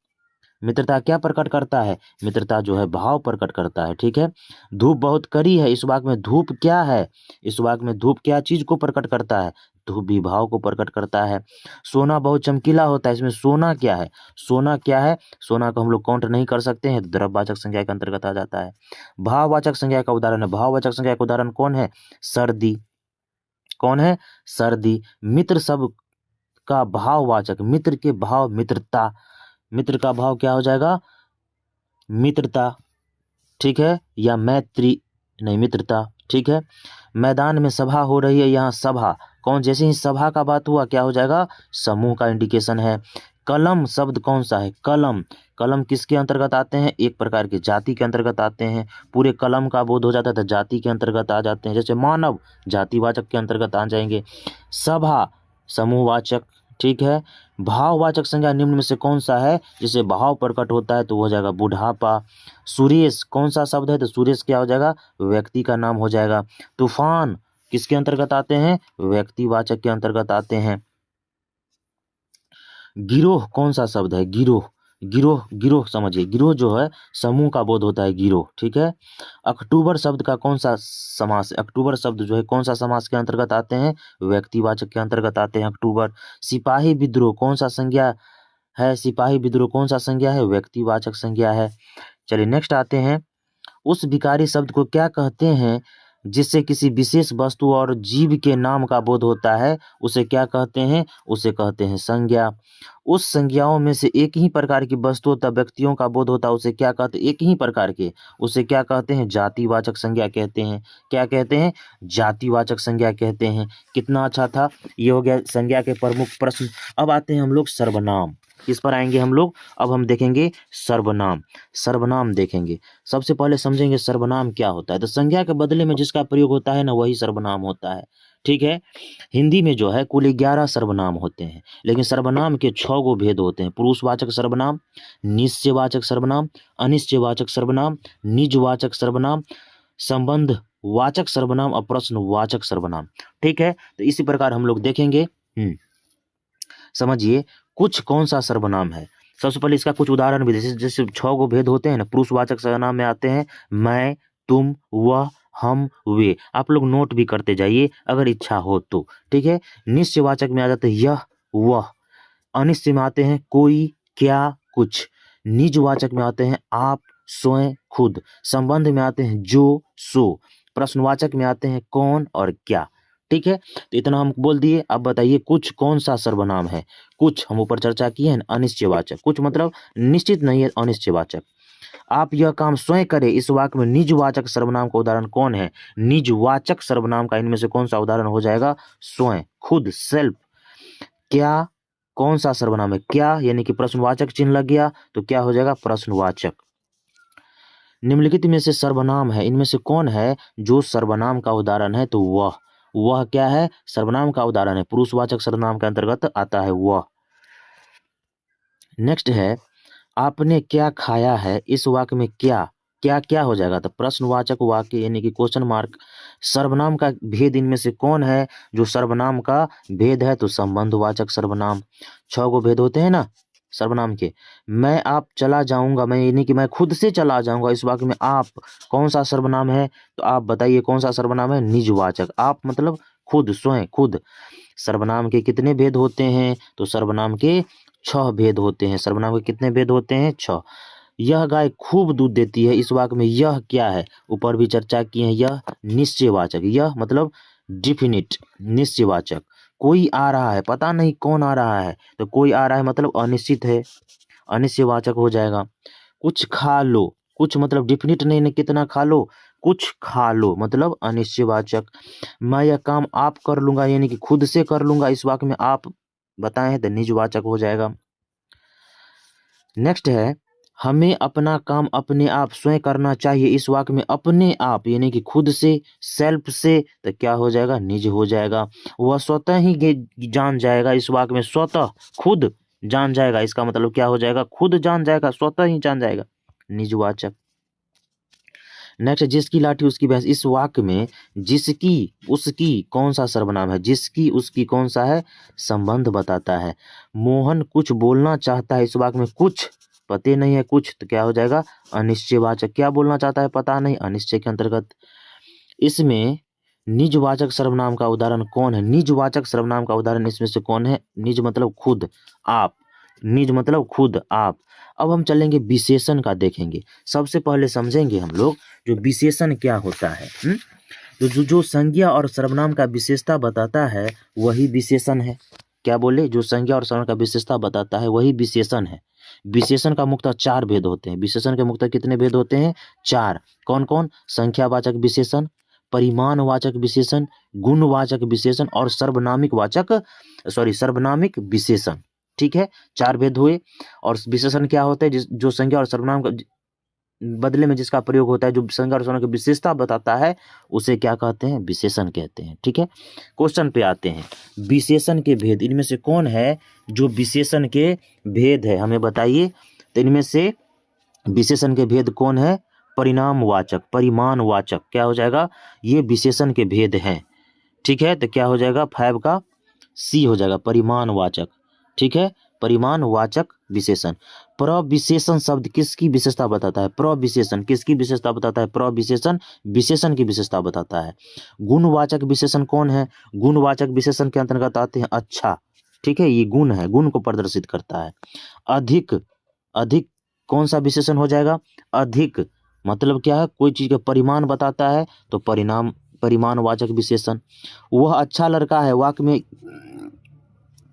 मित्रता क्या प्रकट करता है? मित्रता जो है भाव प्रकट करता है। ठीक है। धूप बहुत कड़ी है। इस वाक्य में धूप क्या है? इस वाक्य में धूप क्या चीज को प्रकट करता है? धूप भी भाव को प्रकट करता है। सोना बहुत चमकीला होता है। इसमें सोना क्या है? सोना क्या है? सोना को हम लोग काउंट नहीं कर सकते हैं, तो द्रव्यवाचक संज्ञा के अंतर्गत आ जाता है। भाववाचक संज्ञा का उदाहरण है। भाववाचक संज्ञा का उदाहरण कौन है? सर्दी। कौन है? सर्दी। मित्र शब्द का भाववाचक, मित्र के भाव मित्रता, मित्र का भाव क्या हो जाएगा? मित्रता। ठीक है। या मैत्री, नहीं मित्रता। ठीक है। मैदान में सभा हो रही है। यहाँ सभा कौन? जैसे ही सभा का बात हुआ क्या हो जाएगा? समूह का इंडिकेशन है। कलम शब्द कौन सा है? कलम, कलम किसके अंतर्गत आते हैं? एक प्रकार के जाति के अंतर्गत आते हैं। पूरे कलम का बोध हो जाता है तो जाति के अंतर्गत आ जाते हैं। जैसे मानव जातिवाचक के अंतर्गत आ जाएंगे। सभा समूहवाचक। ठीक है। भाववाचक संज्ञा निम्न में से कौन सा है? जिसे भाव प्रकट होता है तो वो हो जाएगा बुढ़ापा। सुरेश कौन सा शब्द है? तो सुरेश क्या हो जाएगा? व्यक्ति का नाम हो जाएगा। तूफान किसके अंतर्गत आते हैं? व्यक्तिवाचक के अंतर्गत आते हैं। गिरोह कौन सा शब्द है? गिरोह, गिरोह, गिरोह समझिए, गिरोह जो है समूह का बोध होता है, गिरोह। ठीक है। अक्टूबर शब्द का कौन सा समास? अक्टूबर शब्द जो है कौन सा समास के अंतर्गत आते हैं? व्यक्तिवाचक के अंतर्गत आते हैं अक्टूबर। सिपाही विद्रोह कौन सा संज्ञा है? सिपाही विद्रोह कौन सा संज्ञा है? व्यक्तिवाचक संज्ञा है। चलिए नेक्स्ट आते हैं। उस भिखारी शब्द को क्या कहते हैं? जिससे किसी विशेष वस्तु और जीव के नाम का बोध होता है, उसे क्या कहते हैं? उसे कहते हैं संज्ञा। उस संज्ञाओं में से एक ही प्रकार की वस्तुओं तथा व्यक्तियों का बोध होता है, उसे क्या कहते हैं? एक ही प्रकार के, उसे क्या कहते हैं? जातिवाचक संज्ञा कहते हैं। क्या कहते हैं? जातिवाचक संज्ञा कहते हैं। कितना अच्छा था। ये हो गया संज्ञा के प्रमुख प्रश्न। अब आते हैं हम लोग सर्वनाम। किस पर आएंगे हम लोग? अब हम देखेंगे सर्वनाम। सर्वनाम देखेंगे। सबसे पहले समझेंगे सर्वनाम क्या होता है। तो संज्ञा के बदले में जिसका प्रयोग होता है ना, वही सर्वनाम होता है। ठीक है। हिंदी में जो है कुल 11 सर्वनाम होते हैं, लेकिन सर्वनाम के 6 गो भेद होते हैं। पुरुषवाचक सर्वनाम, निश्चयवाचक सर्वनाम, अनिश्चयवाचक सर्वनाम, निजवाचक सर्वनाम, संबंध वाचक सर्वनाम और प्रश्नवाचक सर्वनाम। ठीक है। तो इसी प्रकार हम लोग देखेंगे। समझिए कुछ कौन सा सर्वनाम है। सबसे पहले इसका कुछ उदाहरण भी, जैसे 6 गो भेद होते हैं ना। पुरुषवाचक सर्वनाम में आते हैं मैं, तुम, वह, हम, वे। आप लोग नोट भी करते जाइए अगर इच्छा हो तो। ठीक है। निश्चयवाचक में आ जाते हैं यह, वह। अनिश्चय में आते हैं कोई, क्या, कुछ। निजवाचक में आते हैं आप, स्वयं, खुद। संबंध में आते हैं जो, सो। प्रश्नवाचक में आते हैं कौन और क्या। ठीक है। तो इतना हम बोल दिए। अब बताइए कुछ कौन सा सर्वनाम है? कुछ हम ऊपर चर्चा किए हैं, अनिश्चयवाचक। कुछ मतलब निश्चित नहीं है, अनिश्चयवाचक। आप यह काम स्वयं करें, इस वाक्य में निजवाचक सर्वनाम का उदाहरण कौन है? निजवाचक सर्वनाम का इनमें से कौन सा उदाहरण हो जाएगा? स्वयं, खुद, सेल्फ। क्या कौन सा सर्वनाम है? क्या यानी कि प्रश्नवाचक चिन्ह लग गया तो क्या हो जाएगा? प्रश्नवाचक। निम्नलिखित में से सर्वनाम है, इनमें से कौन है जो सर्वनाम का उदाहरण है? तो वह क्या है? सर्वनाम का उदाहरण है, पुरुषवाचक सर्वनाम के अंतर्गत आता है वह। नेक्स्ट है आपने क्या खाया है। इस वाक्य में क्या क्या क्या हो जाएगा? तो प्रश्नवाचक वाक्य यानी कि क्वेश्चन मार्क। सर्वनाम का भेद इनमें से कौन है जो सर्वनाम का भेद है? तो संबंधवाचक सर्वनाम। 6 गो भेद होते हैं ना। सर्वनाम के। मैं आप चला जाऊंगा, मैं यानी कि मैं खुद से चला जाऊंगा, इस वाक्य में आप कौन सा सर्वनाम है? तो आप बताइए कौन सा सर्वनाम है? निजवाचक। आप मतलब खुद, स्वयं, खुद। सर्वनाम के कितने भेद होते हैं? तो सर्वनाम के 6 भेद होते हैं। सर्वनाम के कितने भेद होते हैं? 6। यह गाय खूब दूध देती है, इस वाक्य में यह क्या है? ऊपर भी चर्चा किए हैं, यह निश्चयवाचक। यह मतलब डिफिनिट, निश्चयवाचक। कोई आ रहा है, पता नहीं कौन आ रहा है, तो कोई आ रहा है मतलब अनिश्चित है, अनिश्चयवाचक हो जाएगा। कुछ खा लो, कुछ मतलब डिफिनिट नहीं, नहीं कितना खा लो, कुछ खा लो मतलब अनिश्चयवाचक। मैं यह काम आप कर लूंगा, यानी कि खुद से कर लूंगा, इस वाक्य में आप बताएं तो निजवाचक हो जाएगा। नेक्स्ट है, हमें अपना काम अपने आप स्वयं करना चाहिए, इस वाक्य में अपने आप यानी कि खुद से, सेल्फ से, तो क्या हो जाएगा? निज हो जाएगा। वह स्वतः ही जान जाएगा, इस वाक्य में स्वतः, खुद जान जाएगा, इसका मतलब क्या हो जाएगा? खुद जान जाएगा, स्वतः ही जान जाएगा, निजवाचक। नेक्स्ट, जिसकी लाठी उसकी भैंस, इस वाक्य में जिसकी उसकी कौन सा सर्वनाम है? जिसकी उसकी कौन सा है? संबंध बताता है। मोहन कुछ बोलना चाहता है, इस वाक्य में कुछ पते नहीं है, कुछ, तो क्या हो जाएगा? अनिश्चयवाचक। क्या बोलना चाहता है? पता नहीं, अनिश्चय के अंतर्गत। इसमें निजवाचक सर्वनाम का उदाहरण कौन है? निजवाचक सर्वनाम का उदाहरण इसमें से कौन है? निज मतलब खुद, आप, निज मतलब खुद, आप। अब हम चलेंगे विशेषण का देखेंगे। सबसे पहले समझेंगे हम लोग जो विशेषण क्या होता है। तो जो संज्ञा और सर्वनाम का विशेषता बताता है वही विशेषण है। क्या बोले? जो संज्ञा और सर्वनाम का विशेषता बताता है वही विशेषण है। विशेषण का मुख्यतः 4 भेद होते हैं। विशेषण के मुख्यतः कितने भेद होते हैं? 4। कौन कौन? संख्यावाचक विशेषण, परिमाणवाचक विशेषण, गुणवाचक विशेषण और सर्वनामिक विशेषण। ठीक है, 4 भेद हुए। और विशेषण क्या होता है? जो संज्ञा और सर्वनाम का बदले में जिसका प्रयोग होता है, जो संज्ञा और सर्वनाम की विशेषता बताता है, उसे क्या कहते हैं? विशेषण कहते हैं। ठीक है, क्वेश्चन पे आते हैं। विशेषण के भेद, इनमें से कौन है जो विशेषण के भेद है? हमें बताइए। तो इनमें से विशेषण के भेद कौन है? परिणामवाचक, परिमाणवाचक, क्या हो जाएगा? ये विशेषण के भेद हैं। ठीक है, तो क्या हो जाएगा? 5 का सी हो जाएगा, परिमाणवाचक। ठीक है, परिमाणवाचक विशेषण। प्रविशेषण शब्द किसकी विशेषता बताता है? प्रविशेषण किसकी विशेषता बताता है? प्रविशेषण विशेषण की विशेषता बताता है। गुणवाचक विशेषण कौन है? गुणवाचक विशेषण के अंतर्गत आते हैं अच्छा। ठीक है, ये गुण है, गुण को प्रदर्शित करता है। अधिक, अधिक कौन सा विशेषण हो जाएगा? अधिक मतलब क्या है? कोई चीज का परिमाण बताता है, तो परिमाणवाचक विशेषण। वह अच्छा लड़का है, वाक्य में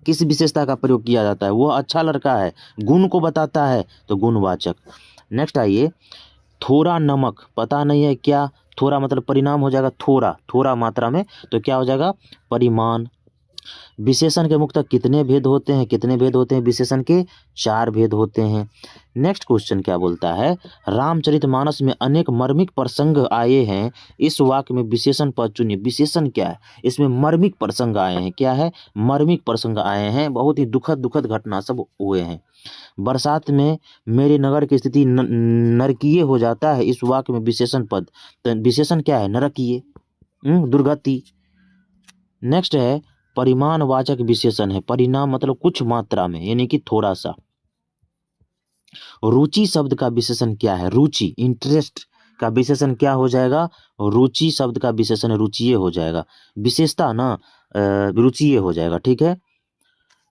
किस विशेषता का प्रयोग किया जाता है? वह अच्छा लड़का है, गुण को बताता है, तो गुणवाचक। नेक्स्ट आइए, थोड़ा नमक, पता नहीं है क्या? थोड़ा मतलब परिणाम हो जाएगा, थोड़ा, थोड़ा मात्रा में, तो क्या हो जाएगा? परिमाण। विशेषण के मुख्यतः कितने भेद होते हैं? कितने भेद होते हैं विशेषण के? 4 भेद होते हैं। नेक्स्ट क्वेश्चन क्या बोलता है? रामचरितमानस में अनेक मर्मिक प्रसंग आए हैं, इस वाक्य में विशेषण पद चुनिए। विशेषण क्या है? इसमें मर्मिक प्रसंग आए हैं। क्या है? मर्मिक प्रसंग आए हैं, बहुत ही दुखद घटना सब हुए हैं। बरसात में मेरे नगर की स्थिति नरकीय हो जाता है, इस वाक्य में विशेषण पद, तो विशेषण क्या है? नरकीय, दुर्गति। नेक्स्ट है परिमाणवाचक विशेषण है। परिणाम मतलब कुछ मात्रा में, यानी कि थोड़ा सा। रुचि शब्द का विशेषण क्या है? रुचि, इंटरेस्ट का विशेषण क्या हो जाएगा? रुचि शब्द का विशेषण रुचिये हो जाएगा। विशेषता ना, रुचिये हो जाएगा। ठीक है,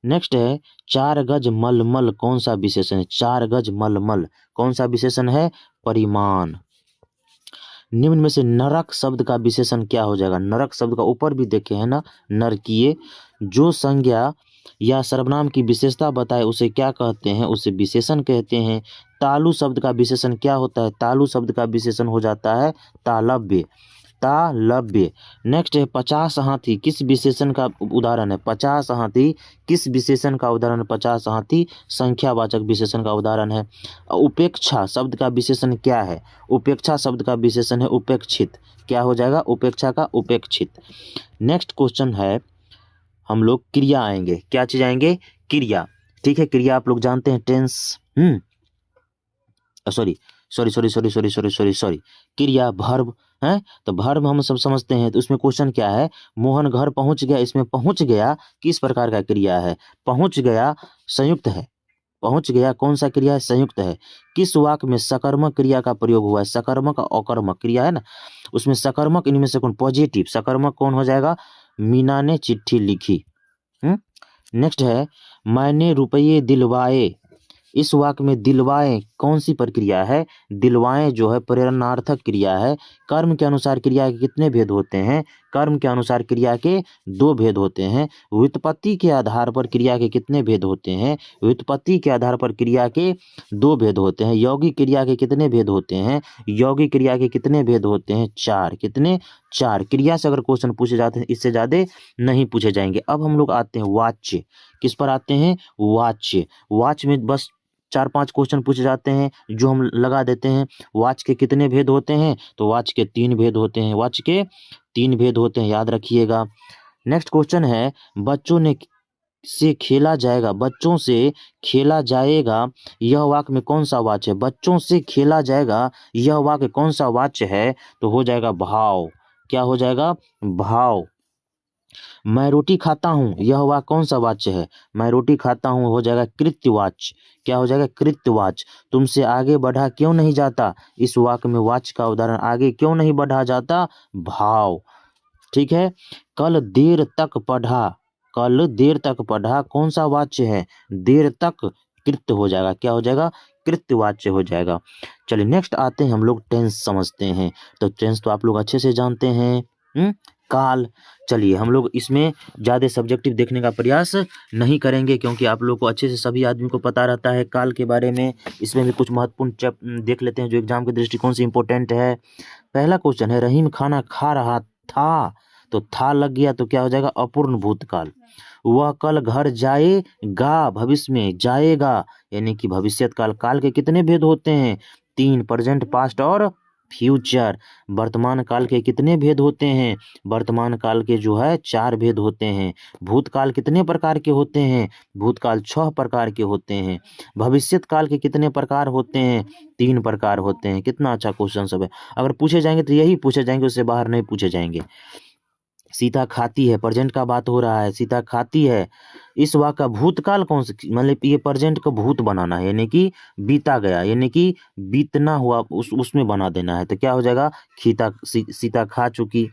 नेक्स्ट है 4 गज मलमल, कौन सा विशेषण है? 4 गज मलमल कौन सा विशेषण है? परिमाण। निम्न में से नरक शब्द का विशेषण क्या हो जाएगा? नरक शब्द का ऊपर भी देखे हैं ना, नरकीय। जो संज्ञा या सर्वनाम की विशेषता बताए उसे क्या कहते हैं? उसे विशेषण कहते हैं। तालु शब्द का विशेषण क्या होता है? तालु शब्द का विशेषण हो जाता है तालव्य, तालव्य। नेक्स्ट है 50 हाथी, किस विशेषण का उदाहरण है? 50 हाथी किस विशेषण का उदाहरण? 50 हाथी संख्यावाचक विशेषण का उदाहरण है। उपेक्षा शब्द का विशेषण क्या है? उपेक्षा शब्द का विशेषण है उपेक्षित। क्या हो जाएगा? उपेक्षा का उपेक्षित। नेक्स्ट क्वेश्चन है, हम लोग क्रिया आएंगे। क्या चीज आएंगे? क्रिया। ठीक है, क्रिया आप लोग जानते हैं, टेंस, सॉरी, क्रिया वर्ब है, तो वर्ब हम सब समझते हैं। तो उसमें क्वेश्चन क्या है? मोहन घर पहुंच गया, इसमें पहुंच गया किस प्रकार का क्रिया है? पहुंच गया संयुक्त है, पहुंच गया कौन सा क्रिया है, संयुक्त है। किस वाक्य में सकर्मक क्रिया का प्रयोग हुआ है, सकर्मक और अकर्मक क्रिया है ना, उसमें सकर्मक इनमें से कौन, पॉजिटिव सकर्मक कौन हो जाएगा, मीना ने चिट्ठी लिखी। नेक्स्ट है मैंने रुपये दिलवाए, इस वाक्य में दिलवाए कौन सी प्रक्रिया है, दिलवाएं जो है प्रेरणार्थक क्रिया है। कर्म के अनुसार क्रिया के कितने भेद होते हैं, कर्म के अनुसार क्रिया के 2 भेद होते हैं। व्युत्पत्ति के आधार पर क्रिया के कितने भेद होते हैं, व्युत्पत्ति के आधार पर क्रिया के 2 भेद होते हैं। यौगिक क्रिया के कितने भेद होते हैं, यौगिक क्रिया के कितने भेद होते हैं, 4। कितने, 4। क्रिया से अगर क्वेश्चन पूछे जाते हैं इससे ज़्यादा नहीं पूछे जाएंगे। अब हम लोग आते हैं वाच्य, किस पर आते हैं, वाच्य। वाच्य में बस 4-5 क्वेश्चन पूछे जाते हैं जो हम लगा देते हैं। वाच्य के कितने भेद होते हैं, तो वाच्य के 3 भेद होते हैं, वाच्य के 3 भेद होते हैं, याद रखिएगा। नेक्स्ट क्वेश्चन है बच्चों ने से खेला जाएगा, बच्चों से खेला जाएगा, यह वाक्य में कौन सा वाच्य है, बच्चों से खेला जाएगा यह वाक्य कौन सा वाच्य है, तो हो जाएगा भाव। क्या हो जाएगा, भाव। मैं रोटी खाता हूँ यह वाक्य कौन सा वाच्य है, मैं रोटी खाता हूँ हो जाएगा कृत्यवाच्य। क्या हो जाएगा, कृत्यवाच्य। तुमसे आगे बढ़ा क्यों नहीं जाता, इस वाक्य में वाच्य का उदाहरण आगे क्यों नहीं बढ़ा जाता, भाव। ठीक है। कल देर तक पढ़ा, कल देर तक पढ़ा कौन सा वाच्य है, देर तक कृत्य हो जाएगा। क्या हो जाएगा, कृत्यवाच्य हो जाएगा। चलिए नेक्स्ट आते हैं हम लोग टेंस समझते हैं। तो टेंस तो आप लोग अच्छे से जानते हैं। काल। चलिए हम लोग इसमें ज़्यादा सब्जेक्टिव देखने का प्रयास नहीं करेंगे क्योंकि आप लोग को अच्छे से सभी आदमी को पता रहता है काल के बारे में। इसमें भी कुछ महत्वपूर्ण देख लेते हैं जो एग्जाम के दृष्टिकोण से इम्पोर्टेंट है। पहला क्वेश्चन है रहीम खाना खा रहा था, तो था लग गया तो क्या हो जाएगा, अपूर्ण भूतकाल। वह कल घर जाएगा, भविष्य में जाएगा यानी कि भविष्यत काल। काल के कितने भेद होते हैं, 3, प्रेजेंट, पास्ट और फ्यूचर। वर्तमान काल के कितने भेद होते हैं, वर्तमान काल के जो है 4 भेद होते हैं। भूतकाल कितने प्रकार के होते हैं, भूतकाल 6 प्रकार के होते हैं। भविष्यत काल के कितने प्रकार होते हैं, 3 प्रकार होते हैं। कितना अच्छा क्वेश्चन सब है, अगर पूछे जाएंगे तो यही पूछे जाएंगे, उससे बाहर नहीं पूछे जाएंगे। सीता खाती है, प्रेजेंट का बात हो रहा है, सीता खाती है। इस वाक्य का भूतकाल कौन सा, मतलब ये प्रेजेंट को भूत बनाना है यानी कि बीता गया यानी कि बीतना हुआ उसमें बना देना है। तो क्या हो जाएगा, सीता खा चुकी।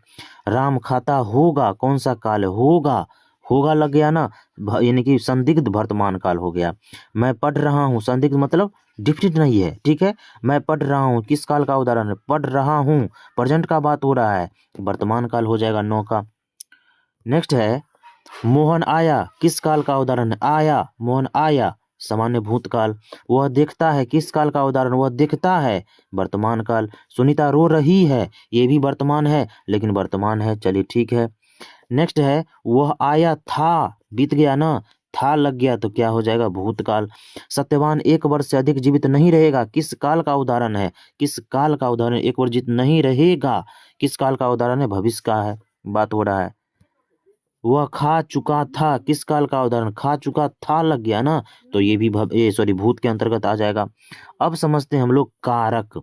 राम खाता होगा कौन सा काल है, होगा, होगा लग गया ना, यानी कि संदिग्ध वर्तमान काल हो गया। मैं पढ़ रहा हूँ, संदिग्ध मतलब डिफिनिट नहीं है, ठीक है। मैं पढ़ रहा हूँ किस काल का उदाहरण है, पढ़ रहा हूँ, प्रेजेंट का बात हो रहा है, वर्तमान काल हो जाएगा 9 का। नेक्स्ट है मोहन आया, किस काल का उदाहरण है, आया, मोहन आया, सामान्य भूतकाल। वह देखता है, किस काल का उदाहरण, वह देखता है, वर्तमान काल। सुनीता रो रही है, ये भी वर्तमान है लेकिन वर्तमान है, चलिए ठीक है। नेक्स्ट है वह आया था, बीत गया ना, था लग गया तो क्या हो जाएगा, भूतकाल। सत्यवान 1 वर्ष से अधिक जीवित नहीं रहेगा, किस काल का उदाहरण है, किस काल का उदाहरण, 1 वर्ष जीवित नहीं रहेगा, किस काल का उदाहरण है, भविष्य का है, बात हो रहा है। वह खा चुका था, किस काल का उदाहरण, खा चुका था लग गया ना, तो ये भी भूत के अंतर्गत आ जाएगा। अब समझते हैं हम लोग कारक,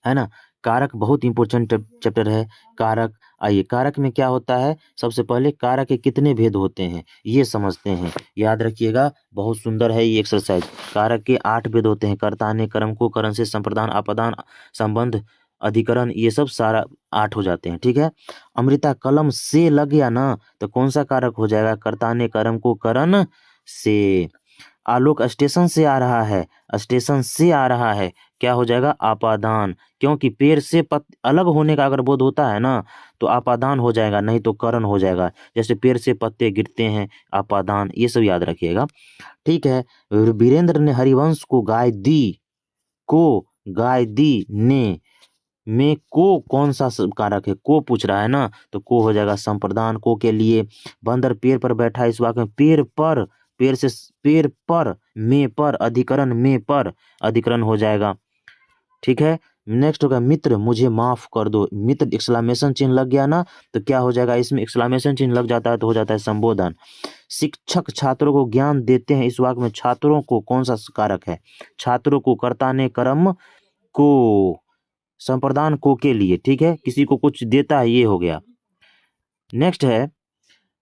है ना। कारक बहुत इंपॉर्टेंट चैप्टर है, कारक। आइए कारक में क्या होता है, सबसे पहले कारक के कितने भेद होते हैं ये समझते हैं, याद रखिएगा, बहुत सुंदर है ये एक्सरसाइज। कारक के 8 भेद होते हैं, कर्ता ने, कर्म को, करण से, संप्रदान, अपादान, संबंध, अधिकरण, ये सब सारा 8 हो जाते हैं, ठीक है। अमृता कलम से लग गया ना, तो कौन सा कारक हो जाएगा, कर्ता ने, कर्म को, करण से। आलोक स्टेशन से आ रहा है, स्टेशन से आ रहा है, क्या हो जाएगा, आपादान। क्योंकि पेड़ से अलग होने का अगर बोध होता है ना तो आपादान हो जाएगा, नहीं तो करण हो जाएगा। जैसे पेड़ से पत्ते गिरते हैं, आपादान, ये सब याद रखिएगा, ठीक है। वीरेंद्र ने हरिवंश को गाय दी, को गाय दी, ने में को कौन सा कारक है, को पूछ रहा है ना, तो को हो जाएगा संप्रदान, को के लिए। बंदर पेड़ पर बैठा, इस वाक्य में पेड़ पर, पेड़ से, पेड़ पर, में पर, अधिकरण, में पर, अधिकरण हो जाएगा, ठीक है। नेक्स्ट होगा मित्र मुझे माफ कर दो, मित्र एक्सक्लेमेशन चिन्ह लग गया ना, तो क्या हो जाएगा, इसमें एक्सक्लेमेशन चिन्ह लग जाता है तो हो जाता है संबोधन। शिक्षक छात्रों को ज्ञान देते हैं, इस वाक्य में छात्रों को कौन सा कारक है, छात्रों को, कर्ता ने, कर्म को, संप्रदान को के लिए, ठीक है, किसी को कुछ देता है, ये हो गया। नेक्स्ट है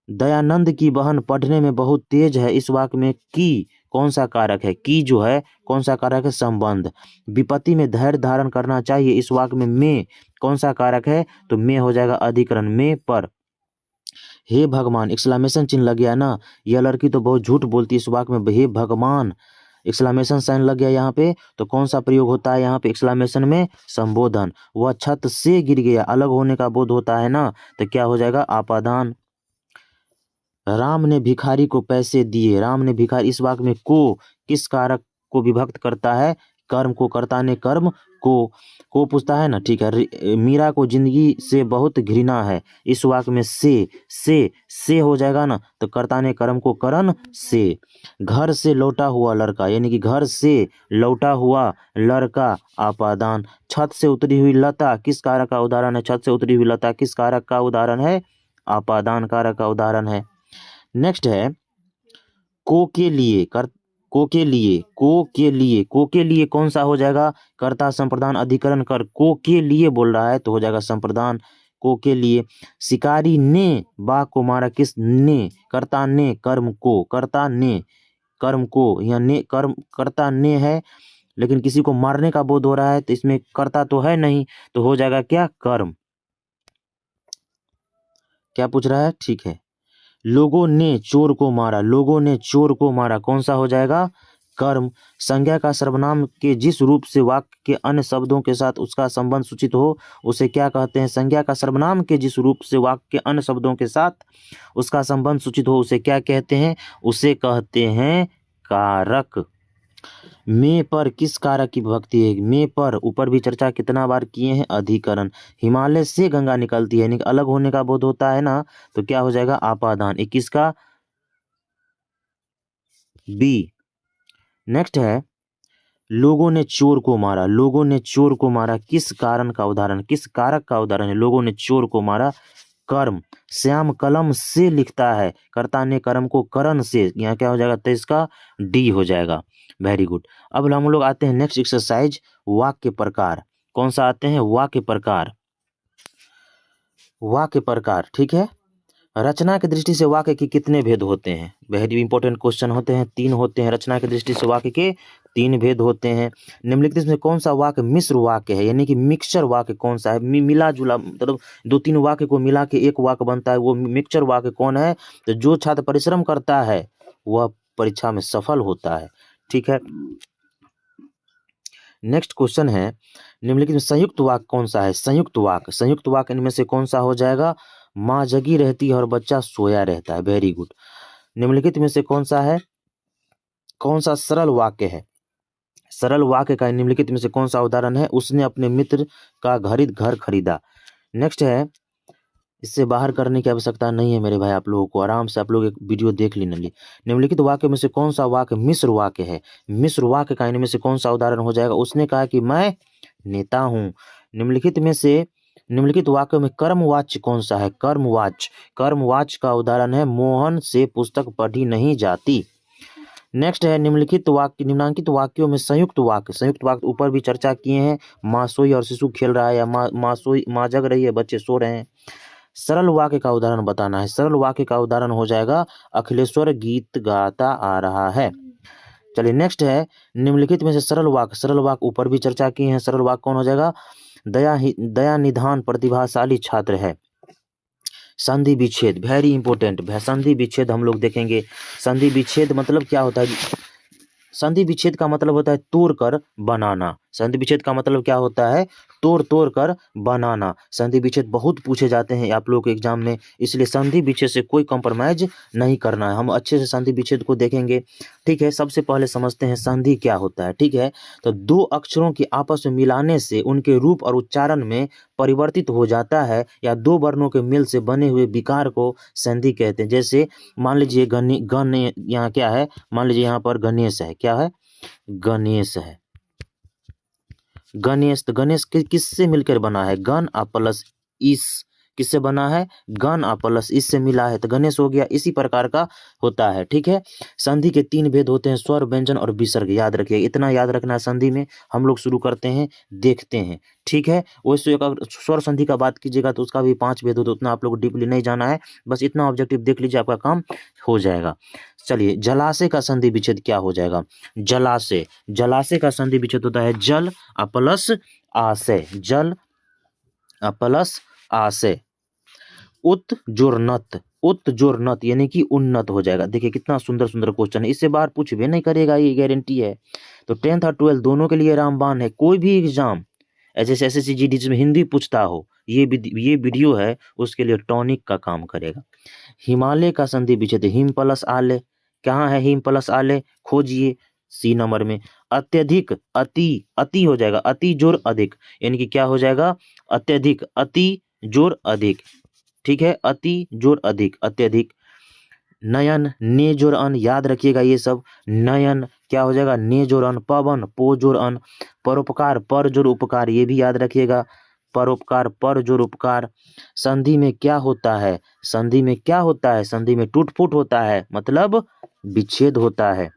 दयानंद की बहन पढ़ने में बहुत तेज है, इस वाक्य में की कौन सा कारक है? की जो है कौन सा कारक है? संबंध। विपत्ति में धैर्य धारण करना चाहिए, इस वाक्य में कौन सा कारक है? तो में हो जाएगा अधिकरण। में पर हे भगवान, एक्सक्लेमेशन चिन्ह लग गया ना, यह लड़की तो बहुत झूठ बोलती है, इस वाक्य में हे भगवान एक्सक्लेमेशन साइन लग गया यहाँ पे, तो कौन सा प्रयोग होता है यहाँ पे एक्सक्लेमेशन में? संबोधन। वह छत से गिर गया, अलग होने का बोध होता है ना, तो क्या हो जाएगा? आपादान। राम ने भिखारी को पैसे दिए, राम ने भिखारी, इस वाक्य में को किस कारक को विभक्त करता है? कर्म को। कर्ता ने कर्म को पूछता है ना, ठीक है। मीरा को जिंदगी से बहुत घृणा है, इस वाक्य में से हो जाएगा ना, तो कर्ता ने कर्म को करण से। घर से लौटा हुआ लड़का, यानी कि घर से लौटा हुआ लड़का आपादान। छत से उतरी हुई लता किस कारक का उदाहरण है? छत से उतरी हुई लता किस कारक का उदाहरण है? आपादान कारक का उदाहरण है। नेक्स्ट है को के लिए। को के लिए कौन सा हो जाएगा? कर्ता संप्रदान अधिकरण कर, को के लिए बोल रहा है तो हो जाएगा संप्रदान। को के लिए। शिकारी ने बाघ को मारा, किस ने? कर्ता ने कर्म को, कर्ता ने कर्म को, यहाँ ने कर्म कर्ता ने है, लेकिन किसी को मारने का बोध हो रहा है तो इसमें कर्ता तो है नहीं, तो हो जाएगा क्या? कर्म। क्या पूछ रहा है? ठीक है। लोगों ने चोर को मारा, लोगों ने चोर को मारा, कौन सा हो जाएगा? कर्म। संज्ञा का सर्वनाम के जिस रूप से वाक्य के अन्य शब्दों के साथ उसका संबंध सूचित हो उसे क्या कहते हैं? संज्ञा का सर्वनाम के जिस रूप से वाक्य के अन्य शब्दों के साथ उसका संबंध सूचित हो उसे क्या कहते हैं? उसे कहते हैं कारक। में पर किस कारक की विभक्ति है? में पर ऊपर भी चर्चा कितना बार किए हैं? अधिकरण। हिमालय से गंगा निकलती है, यानी कि अलग होने का बोध होता है ना, तो क्या हो जाएगा? आपादान। 21 का बी। नेक्स्ट है लोगों ने चोर को मारा, लोगों ने चोर को मारा किस कारण का उदाहरण? किस कारक का उदाहरण है? लोगों ने चोर को मारा, कर्म। श्याम कलम से लिखता है, कर्ता ने कर्म को करण से, यहाँ क्या हो जाएगा? तो इसका डी हो जाएगा। Very good. अब हम लोग आते हैं नेक्स्ट एक्सरसाइज, वाक्य प्रकार। कौन सा आते हैं? वाक्य प्रकार। वाक्य प्रकार, ठीक है। रचना की दृष्टि से वाक्य के कितने भेद होते हैं? वेरी इंपॉर्टेंट क्वेश्चन होते हैं, 3 होते हैं। रचना की दृष्टि से वाक्य के 3 भेद होते हैं। निम्नलिखित में कौन सा वाक्य मिश्र वाक्य है, यानी कि मिक्सचर वाक्य कौन सा है? मिला जुला, मतलब 2-3 वाक्य को मिला के एक वाक्य बनता है, वो मिक्सचर वाक्य कौन है? तो जो छात्र परिश्रम करता है वह परीक्षा में सफल होता है, ठीक है। नेक्स्ट क्वेश्चन है निम्नलिखित में संयुक्त वाक्य कौन सा है? संयुक्त वाक्य। संयुक्त वाक्य इनमें से कौन सा हो जाएगा? माँ जगी रहती है और बच्चा सोया रहता है। Very good. निम्नलिखित में से कौन सा है? कौन सा सरल वाक्य है? सरल वाक्य का निम्नलिखित में से कौन सा उदाहरण है? उसने अपने मित्र का घर खरीदा। नेक्स्ट है, इससे बाहर करने की आवश्यकता नहीं है मेरे भाई, आप लोगों को आराम से आप लोग एक वीडियो देख लेंगे। निम्नलिखित वाक्य में से कौन सा वाक्य मिश्र वाक्य है? मिश्र वाक्य का इनमें से कौन सा उदाहरण हो जाएगा? उसने कहा कि मैं नेता हूं। निम्नलिखित वाक्य में कर्मवाच्य कौन सा है? कर्मवाच्य। कर्मवाच्य का उदाहरण है मोहन से पुस्तक पढ़ी नहीं जाती। नेक्स्ट है निम्नांकित वाक्यों में संयुक्त वाक्य। संयुक्त वाक्य ऊपर भी चर्चा किए हैं, माँ सोई और शिशु खेल रहा है, या माँ जग रही है, बच्चे सो रहे हैं। सरल वाक्य का उदाहरण बताना है। सरल वाक्य का उदाहरण हो जाएगा अखिलेश्वर गीत गाता आ रहा है। चलिए नेक्स्ट है निम्नलिखित में से सरल वाक्य। सरल वाक्य ऊपर भी चर्चा किए हैं। सरल वाक्य कौन हो जाएगा? दया निधान प्रतिभाशाली छात्र है। संधि विच्छेद, वेरी इंपॉर्टेंट। संधि विच्छेद हम लोग देखेंगे। संधि विच्छेद मतलब क्या होता है? संधि विच्छेद का मतलब होता है तोड़ कर बनाना। संधि विच्छेद का मतलब क्या होता है? तोड़ कर बनाना। संधि विच्छेद बहुत पूछे जाते हैं आप लोगों के एग्जाम में, इसलिए संधि विच्छेद से कोई कॉम्प्रोमाइज नहीं करना है। हम अच्छे से संधि विच्छेद को देखेंगे, ठीक है। सबसे पहले समझते हैं संधि क्या होता है, ठीक है। तो 2 अक्षरों की आपस में मिलाने से उनके रूप और उच्चारण में परिवर्तित हो जाता है, या 2 वर्णों के मेल से बने हुए विकार को संधि कहते हैं। जैसे मान लीजिए गण यहाँ क्या है? मान लीजिए यहाँ पर गणेश है, क्या है? गणेश है। गणेश, तो गणेश किससे मिलकर बना है? गण प्लस इस किससे बना है, गण आ प्लस इससे मिला है तो गणेश हो गया। इसी प्रकार का होता है, ठीक है। संधि के 3 भेद होते हैं, स्वर, व्यंजन और विसर्ग, याद रखिए, इतना याद रखना है संधि में। हम लोग शुरू करते हैं, देखते हैं, ठीक है। वैसे अगर स्वर संधि का बात कीजिएगा तो उसका भी 5 भेद होते हैं, उतना आप लोग डीपली नहीं जाना है, बस इतना ऑब्जेक्टिव देख लीजिए, आपका काम हो जाएगा। चलिए, जलाशय का संधि विच्छेद क्या हो जाएगा, जलाशय, जलाशय का संधि विच्छेद होता है जल आ प्लस आशय, जल आ प्लस आशय। उत्जोरनत, उत्जोरनत यानी कि उन्नत हो जाएगा। देखिए कितना सुंदर सुंदर क्वेश्चन है, इससे बाहर पूछ भी नहीं करेगा, ये गारंटी है। तो 10th और 12th दोनों के लिए रामबाण है। कोई भी एग्जाम ऐसे SSC GD जिसमें हिंदी पूछता हो, ये वीडियो है उसके लिए टॉनिक का काम करेगा। हिमालय का संधि विच्छेद, हिम प्लस आलय, कहाँ है हिम प्लस आलय, खोजिए C नंबर में। अत्यधिक, अति, अति हो जाएगा, अति जोर अधिक, यानी कि क्या हो जाएगा, अत्यधिक, अति जोर अधिक, ठीक है, अति जोर अधिक, अत्यधिक। नयन, ने जोर अन, याद रखिएगा ये सब, नयन क्या हो जाएगा, ने जोर अन। पवन, पो जोर अन। परोपकार, पर जोर उपकार, ये भी याद रखिएगा, परोपकार, पर जोर उपकार। संधि में क्या होता है, संधि में क्या होता है, संधि में टूट फूट होता है, मतलब विच्छेद होता है।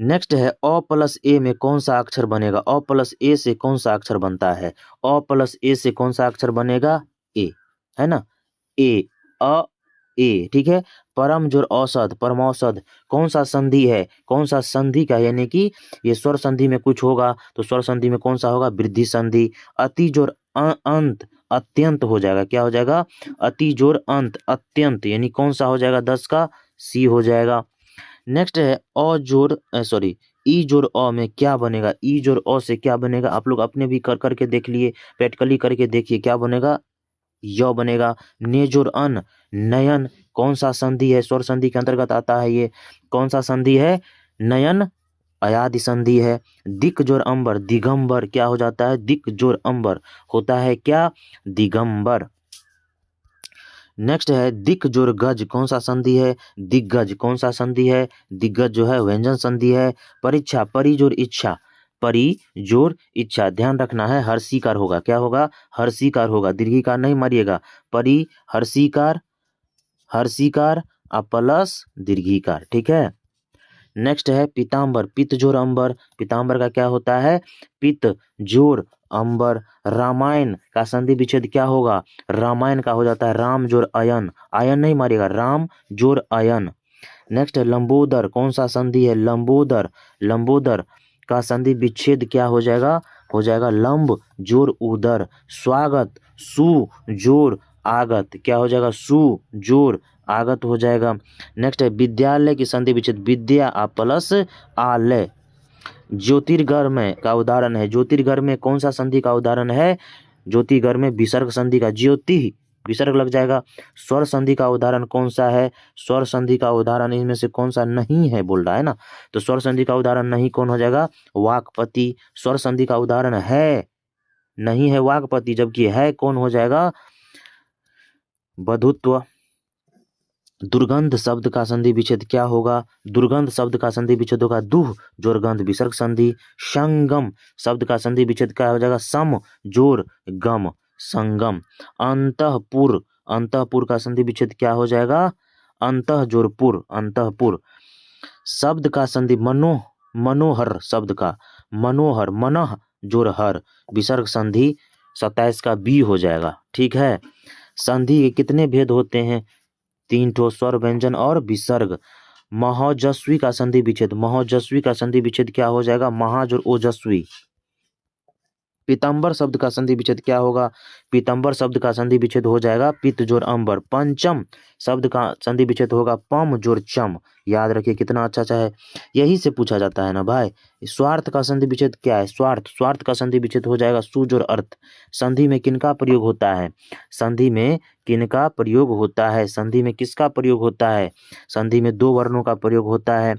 नेक्स्ट है अ प्लस ए में कौन सा अक्षर बनेगा, अ प्लस ए से कौन सा अक्षर बनता है, अ प्लस ए से कौन सा अक्षर बनेगा, ए, है ना, ए, अ, ए, ठीक है। परम जोर औसत, परमौसत, कौन सा संधि है, कौन सा संधि का, यानी कि ये स्वर संधि में कुछ होगा तो स्वर संधि में कौन सा होगा, वृद्धि संधि। अति जोर अंत, अत्यंत हो जाएगा, क्या हो जाएगा, अति जोर अंत, अत्यंत, यानी कौन सा हो जाएगा, 10 का C हो जाएगा। नेक्स्ट है अ जोर सॉरी ई जोर अ में क्या बनेगा, ई जोर अ से क्या बनेगा, आप लोग अपने भी कर करके देख लिए, प्रैक्टिकली करके देखिए क्या बनेगा, य बनेगा। ने जोर अन, नयन, कौन सा संधि है, स्वर संधि के अंतर्गत आता है ये, कौन सा संधि है, नयन अयादि संधि है। दिक जोर अंबर, दिगंबर, क्या हो जाता है, दिक जोर अंबर होता है क्या, दिगंबर। नेक्स्ट है दिक जोर गज, कौन सा संधि है, दिग्गज, कौन सा संधि है, दिग्गज जो है व्यंजन संधि है। परीक्षा, परि जोर इच्छा, परि जोर इच्छा, ध्यान रखना है हर्षीकार होगा, क्या होगा, हर्षीकार होगा, दीर्घिकार नहीं मारिएगा, परि हर्षीकार, हर्षीकार प्लस दीर्घिकार, ठीक है। नेक्स्ट है पीताम्बर, पित्त जोर अंबर, पीताम्बर का क्या होता है, पित्त जोर अंबर। रामायण का संधि विच्छेद क्या होगा, रामायण का हो जाता है राम जोर अयन, आयन नहीं मारिएगा, राम जोर अयन। नेक्स्ट है लंबोदर, कौन सा संधि है, लंबोदर, लंबोदर का संधि विच्छेद क्या हो जाएगा, हो जाएगा लंब जोर उदर। स्वागत, सु जोर आगत, क्या हो जाएगा, सु जोर आगत हो जाएगा। नेक्स्ट है विद्यालय की संधि विच्छेद, विद्या प्लस आलय। ज्योतिर्गमय का उदाहरण है, ज्योतिर्गमय कौन सा संधि का उदाहरण है, ज्योतिर्गमय विसर्ग संधि का, ज्योति विसर्ग लग जाएगा। स्वर संधि का उदाहरण कौन सा है, स्वर संधि का उदाहरण इनमें से कौन सा नहीं है बोल रहा है ना, तो स्वर संधि का उदाहरण नहीं कौन हो जाएगा, वाक्पति। स्वर संधि का उदाहरण है, नहीं है वाक्पति, जबकि है कौन हो जाएगा, बधुत्व। दुर्गंध शब्द का संधि विच्छेद क्या होगा, दुर्गंध शब्द का संधि विच्छेद होगा दुह जोर गंध विसर्ग संधि। संगम शब्द का संधि विच्छेद क्या हो जाएगा, सम जोर गम संगम। अंतःपुर, अंतःपुर का संधि विच्छेद क्या हो जाएगा, अंतः जोर पुर, अंतःपुर। शब्द का संधि मनो, मनोहर शब्द का, मनोहर, मनः जोर हर विसर्ग संधि 27 का B हो जाएगा, ठीक है। संधि के कितने भेद होते हैं, 3 ठो, स्वर, व्यंजन और विसर्ग। महोजस्वी का संधि विच्छेद, महोजस्वी का संधि विच्छेद क्या हो जाएगा, महा जोर ओजस्वी। पीताम्बर शब्द का संधि विच्छेद क्या होगा, पीताम्बर शब्द का संधि विच्छेद हो जाएगा पित्त जोर अंबर। पंचम शब्द का संधि विच्छेद होगा पम जोर चम, याद रखिए कितना अच्छा अच्छा है, यही से पूछा जाता है ना भाई। स्वार्थ का संधि विच्छेद क्या है, स्वार्थ, स्वार्थ का संधि विच्छेद हो जाएगा सु जोर अर्थ। संधि में किनका प्रयोग होता है, संधि में किनका प्रयोग होता है, संधि में किसका प्रयोग होता है, संधि में 2 वर्णों का प्रयोग होता है।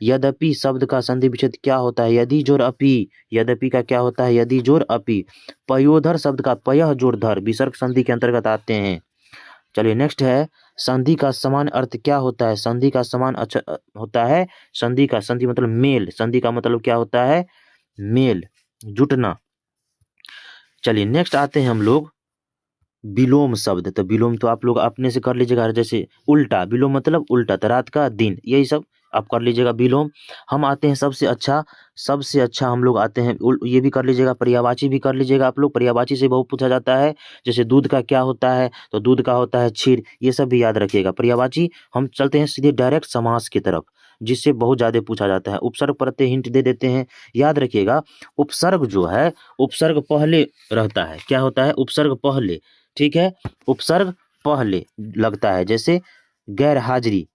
यद्यपि शब्द का संधि विच्छेद क्या होता है, यदि जोर अपि, यद्यपि का क्या होता है, यदि जोर अपि। पयोधर शब्द का पयः जोर धर विसर्ग संधि के अंतर्गत आते हैं। चलिए नेक्स्ट है संधि का समान अर्थ क्या होता है, संधि का समान अच्छा होता है, संधि का, संधि मतलब मेल, संधि का मतलब क्या होता है, मेल, जुटना। चलिए नेक्स्ट आते हैं हम लोग विलोम शब्द, तो विलोम तो आप लोग अपने से कर लीजिएगा, जैसे उल्टा, विलोम मतलब उल्टा, तो रात का दिन, यही सब आप कर लीजिएगा विलोम। हम आते हैं सबसे अच्छा हम लोग आते हैं ये भी कर लीजिएगा, पर्यायवाची भी कर लीजिएगा आप लोग, पर्यायवाची से बहुत पूछा जाता है। जैसे दूध का क्या होता है, तो दूध का होता है क्षीर, ये सब भी याद रखिएगा पर्यायवाची। हम चलते हैं सीधे डायरेक्ट समास की तरफ, जिससे बहुत ज़्यादा पूछा जाता है। उपसर्ग प्रत्यय हिंट दे देते हैं, याद रखिएगा। उपसर्ग जो है, उपसर्ग पहले रहता है, क्या होता है, उपसर्ग पहले, ठीक है, उपसर्ग पहले लगता है। जैसे गैर हाजिरी,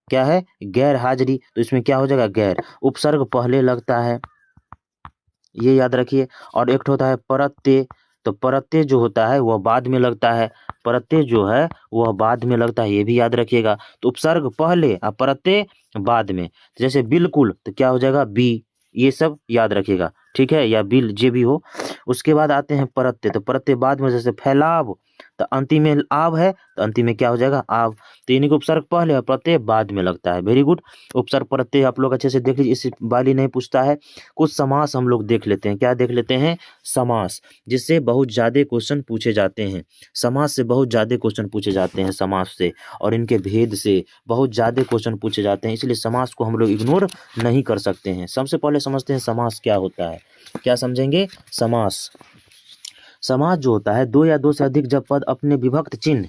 क्या है, गैर हाजिरी, तो इसमें क्या हो जाएगा, गैर, उपसर्ग पहले लगता है, ये याद रखिए। और एक होता है प्रत्यय, तो प्रत्यय जो होता है वह बाद में लगता है, प्रत्यय जो है वह बाद में लगता है, ये भी याद रखिएगा। तो उपसर्ग पहले और प्रत्यय बाद में, जैसे बिल्कुल, तो क्या हो जाएगा, बी, ये सब याद रखिएगा, ठीक है, या बिल, जे भी हो। उसके बाद आते हैं प्रत्यय, तो प्रत्यय बाद में, जैसे फैलाव, तो अंतिम में आव है, तो अंतिम में क्या हो जाएगा, आव। तो इन्हीं को उपसर्ग पहले और प्रत्यय बाद में लगता है। Very good. उपसर्ग प्रत्यय आप लोग अच्छे से देख लीजिए, इस वाली नहीं पूछता है। कुछ समास हम लोग देख लेते हैं, क्या देख लेते हैं, समास, जिससे बहुत ज़्यादा क्वेश्चन पूछे जाते हैं। समास से बहुत ज़्यादा क्वेश्चन पूछे जाते हैं, समास से और इनके भेद से बहुत ज़्यादा क्वेश्चन पूछे जाते हैं, इसलिए समास को हम लोग इग्नोर नहीं कर सकते हैं। सबसे पहले समझते हैं समास क्या होता है, क्या समझेंगे, समास। समास जो होता है, दो या दो से अधिक जब पद अपने विभक्त चिन्ह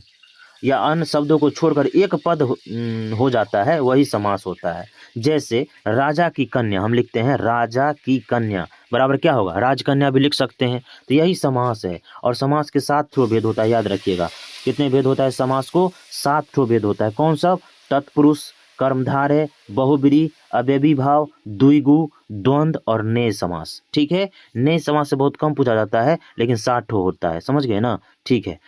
या अन्य शब्दों को छोड़कर एक पद हो जाता है, वही समास होता है। जैसे राजा की कन्या, हम लिखते हैं राजा की कन्या, बराबर क्या होगा, राजकन्या भी लिख सकते हैं, तो यही समास है। और समास के 7 ठो भेद होता है, याद रखिएगा। कितने भेद होता है समास को, 7 ठो भेद होता है। कौन सा, तत्पुरुष, कर्मधारय, बहुब्रीहि, अव्ययी भाव, द्विगु, द्वंद्व और नए समास, ठीक है। नए समास से बहुत कम पूछा जाता है, लेकिन 7 ठो होता है, समझ गए ना, ठीक है।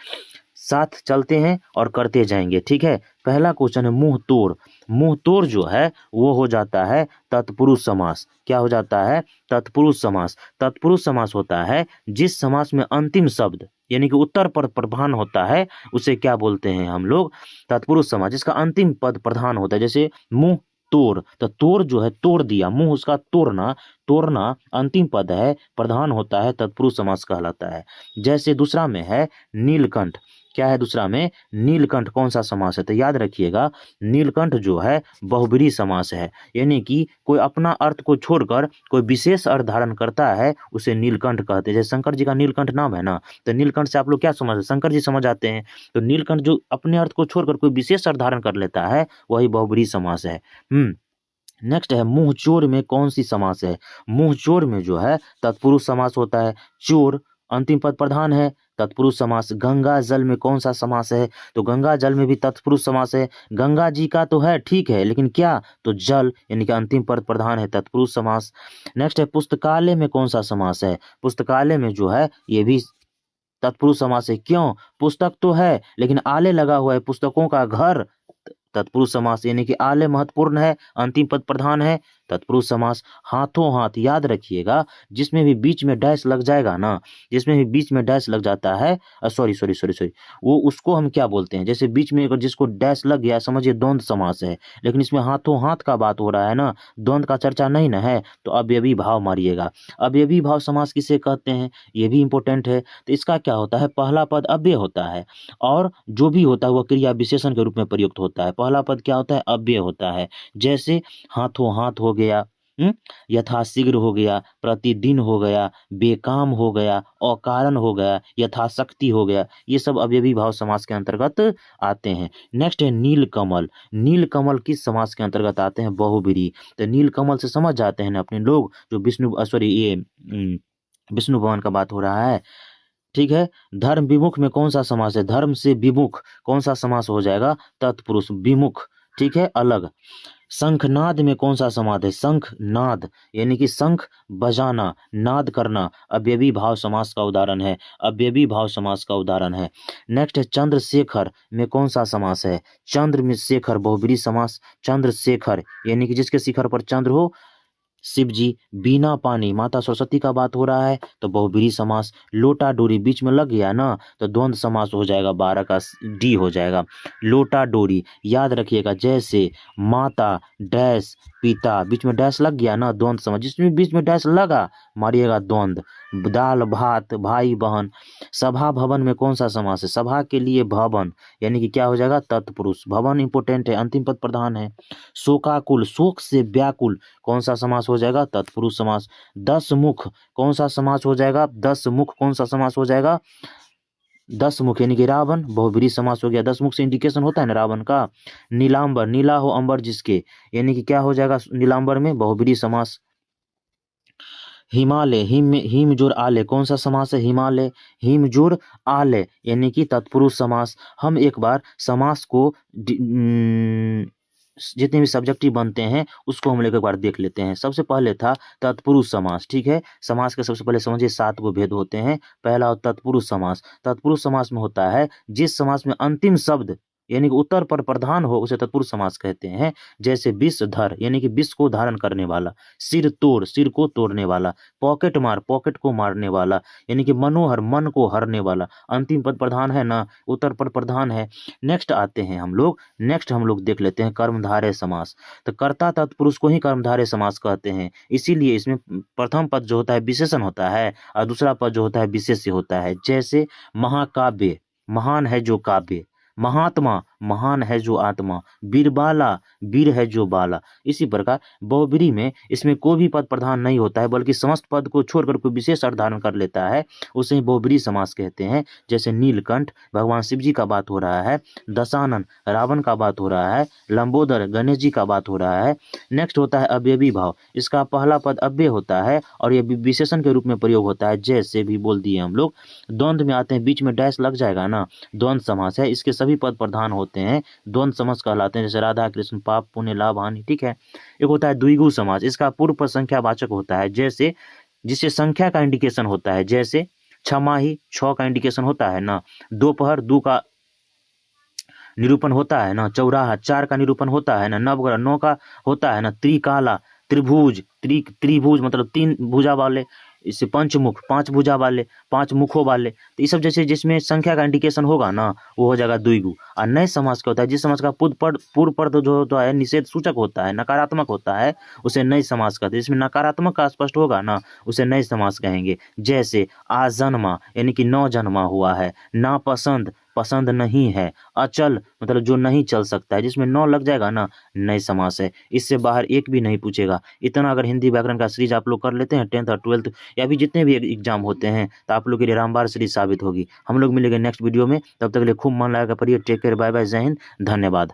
साथ चलते हैं और करते जाएंगे, ठीक है। पहला क्वेश्चन है मुंह तोड़। मुंह तोड़ जो है वो हो जाता है तत्पुरुष समास, क्या हो जाता है, तत्पुरुष समास। तत्पुरुष समास होता है जिस समास में अंतिम शब्द यानी कि उत्तर पद प्रधान होता है, उसे क्या बोलते हैं हम लोग, तत्पुरुष समास, जिसका अंतिम पद प्रधान होता है। जैसे मुंह तोड़, तो तोड़ जो है तोड़ दिया, मुंह उसका तोड़ना, तोड़ना अंतिम पद है, प्रधान होता है, तत्पुरुष समास कहलाता है। जैसे दूसरा में है नीलकंठ, क्या है दूसरा में, नीलकंठ, कौन सा समास है, तो याद रखिएगा, नीलकंठ जो है बहुब्रीहि समास है, यानी कि कोई अपना अर्थ को छोड़कर कोई विशेष अर्थ धारण करता है, उसे नीलकंठ कहते हैं। जैसे शंकर जी का नीलकंठ नाम है ना, तो नीलकंठ से आप लोग क्या समझ, शंकर जी समझ आते हैं। तो नीलकंठ जो अपने अर्थ को छोड़कर कोई विशेष अर्थ धारण कर लेता है, वही बहुब्रीहि समास है। नेक्स्ट है मुंह चोर में कौन सी समास है। मुंह चोर में जो है तत्पुरुष समास होता है, चोर अंतिम पद प्रधान है, तत्पुरुष समास। गंगा जल में कौन सा समास है, तो गंगा जल में भी तत्पुरुष समास है। गंगा जी का तो है, ठीक है, लेकिन क्या, तो जल यानी कि अंतिम पद प्रधान है, तत्पुरुष समास। नेक्स्ट है पुस्तकालय में कौन सा समास है। पुस्तकालय में जो है ये भी तत्पुरुष समास है। क्यों, पुस्तक तो है लेकिन आले लगा हुआ है, पुस्तकों का घर, तत्पुरुष समास, यानी कि आले महत्वपूर्ण है, अंतिम पद प्रधान है, तत्पुरुष समास। हाथों हाथ, याद रखिएगा, जिसमें भी बीच में डैश लग जाएगा ना, जिसमें भी बीच में डैश लग जाता है, सॉरी सॉरी सॉरी सॉरी, वो उसको हम क्या बोलते हैं, जैसे बीच में अगर जिसको डैश लग गया, समझिए द्वंद्व समास है। लेकिन इसमें हाथों हाथ का बात हो रहा है ना, द्वंद्व का चर्चा नहीं ना है, तो अव्ययी भाव मारिएगा। अव्ययी भाव समास किसे कहते हैं, ये भी इंपॉर्टेंट है। तो इसका क्या होता है, पहला पद अव्यय होता है और जो भी होता है वह क्रिया विशेषण के रूप में प्रयुक्त होता है। पहला पद क्या होता है, अव्यय होता है। जैसे हाथों हाथ हो गया, यथाशीघ्र हो गया, प्रतिदिन हो गया, बेकाम हो गया, अकारण हो गया, यथाशक्ति हो गया, ये सब अव्ययी भाव समास के अंतर्गत आते हैं। नेक्स्ट है नीलकमल। नीलकमल किस समास के अंतर्गत आते हैं, बहुब्रीहि। तो नीलकमल से समझ जाते हैं ना अपने लोग, जो विष्णु भगवान का बात हो रहा है, ठीक है। धर्म विमुख में कौन सा समास है, धर्म से विमुख कौन सा समास हो जाएगा, तत्पुरुष, विमुख, ठीक है, अलग। शंखनाद में कौन सा समास है, शंख नाद, यानी कि शंख बजाना, नाद करना, अव्ययी भाव समास का उदाहरण है, अव्ययी भाव समास का उदाहरण है। नेक्स्ट है चंद्रशेखर में कौन सा समास है, चंद्र में शेखर, बहुब्रीहि समास। चंद्रशेखर यानी कि जिसके शिखर पर चंद्र हो, शिव जी। बिना पानी, माता सरस्वती का बात हो रहा है, तो बहुब्रीहि समास। लोटा डोरी बीच में लग गया ना, तो द्वंद्व समास हो जाएगा, 12 का डी हो जाएगा, लोटा डोरी, याद रखिएगा। जैसे माता डैश पिता, बीच में डैश लग गया ना, द्वंद्व समास। जिसमें बीच में डैश लगा मारिएगा द्वंद्व, दाल भात, भाई बहन। सभा भवन में कौन सा समास है? सभा के लिए भवन यानी कि क्या हो जाएगा? तत्पुरुष। भवन इंपोर्टेंट है, अंतिम पद प्रधान है। शोकाकुल, शोक से व्याकुल, कौन सा समास हो जाएगा? तत्पुरुष समास। 10 मुख, कौन सा समास हो जाएगा? 10 मुख, कौन सा समास हो जाएगा? 10 मुख यानी कि रावण, बहुब्रीहि समास हो गया। 10 मुख से इंडिकेशन होता है ना रावण का। नीलांबर, नीला हो अंबर जिसके, यानी कि क्या हो जाएगा नीलांबर में? बहुब्रीहि समास। हिमालय, हिम जोर आले, कौन सा समास है? हिमालय। हिम जोर आले यानी कि तत्पुरुष समास। हम एक बार समास को जितने भी सब्जेक्टिव बनते हैं उसको हम लोग एक बार देख लेते हैं। सबसे पहले था तत्पुरुष समास, ठीक है। समास के सबसे पहले समझिए 7 गो भेद होते हैं। पहला हो तत्पुरुष समास। तत्पुरुष समास में होता है जिस समास में अंतिम शब्द यानी कि उत्तर पर प्रधान हो उसे तत्पुरुष समास कहते हैं। जैसे विषधर यानी कि विष को धारण करने वाला, सिर तोड़, सिर को तोड़ने वाला, पॉकेट मार, पॉकेट को मारने वाला, यानी कि मनोहर, मन को हरने वाला। अंतिम पद प्रधान है ना, उत्तर पद प्रधान है। नेक्स्ट आते हैं हम लोग देख लेते हैं कर्मधारय समास। तो कर्ता तत्पुरुष को ही कर्मधारय समास कहते हैं। इसीलिए इसमें प्रथम पद जो होता है विशेषण होता है और दूसरा पद जो होता है विशेष्य होता है। जैसे महाकाव्य, महान है जो काव्य। महात्मा, महान है जो आत्मा। बीरबाला, वीर है जो बाला। इसी प्रकार बहुब्रीहि में इसमें कोई भी पद प्रधान नहीं होता है बल्कि समस्त पद को छोड़कर कोई विशेष अर्थ धारण कर लेता है, उसे ही बहुब्रीहि समास कहते हैं। जैसे नीलकंठ, भगवान शिव जी का बात हो रहा है। दशानन, रावण का बात हो रहा है। लंबोदर, गणेश जी का बात हो रहा है। नेक्स्ट होता है अव्ययी भाव। इसका पहला पद अव्यय होता है और यह विशेषण के रूप में प्रयोग होता है। जैसे भी बोल दिए हम लोग। द्वंद्व में आते हैं, बीच में डैश लग जाएगा ना, द्वंद्व समास है। इसके सभी पद प्रधान होते हैं, द्वंद्व समास कहलाते हैं। जैसे राधा कृष्ण, पाप पुण्य, लाभ हानि, ठीक है। एक होता है द्विगु समास। इसका पूर्व पद संख्यावाचक होता है, जैसे जिससे संख्या का इंडिकेशन होता है। जैसे छमाही, 6 का इंडिकेशन होता है ना। दोपहर, 2 का निरूपण होता है ना। चौराहा, 4 का निरूपण होता है ना। नवग्रह, 9 का होता है ना। त्रिकाला, त्रिभुज, त्रिभुज मतलब 3 भुजा वाले। इससे पंचमुख, 5 भुजा वाले, 5 मुखों वाले। तो ये सब जैसे जिसमें संख्या का इंडिकेशन होगा ना वो हो जाएगा द्विगु। और नए समास क्या होता है? जिस समास का पूर्व पद जो होता है निषेध सूचक होता है, नकारात्मक होता है, उसे नए समास कहते हैं। जिसमें नकारात्मक का स्पष्ट होगा ना उसे नए समास कहेंगे। जैसे आजन्मा यानी कि 9 जन्मा हुआ है। नापसंद, पसंद नहीं है। अचल मतलब जो नहीं चल सकता है, जिसमें 9 लग जाएगा ना नए समास है। इससे बाहर एक भी नहीं पूछेगा। इतना अगर हिंदी व्याकरण का सीरीज आप लोग कर लेते हैं 10th और 12th या भी जितने भी एग्जाम होते हैं तो आप लोग के लिए रामबाण सीरीज साबित होगी। हम लोग मिलेंगे नेक्स्ट वीडियो में, तब तक के लिए खूब मन लगा पढ़िए। टेक केयर, बाय बाय, जय हिंद, धन्यवाद।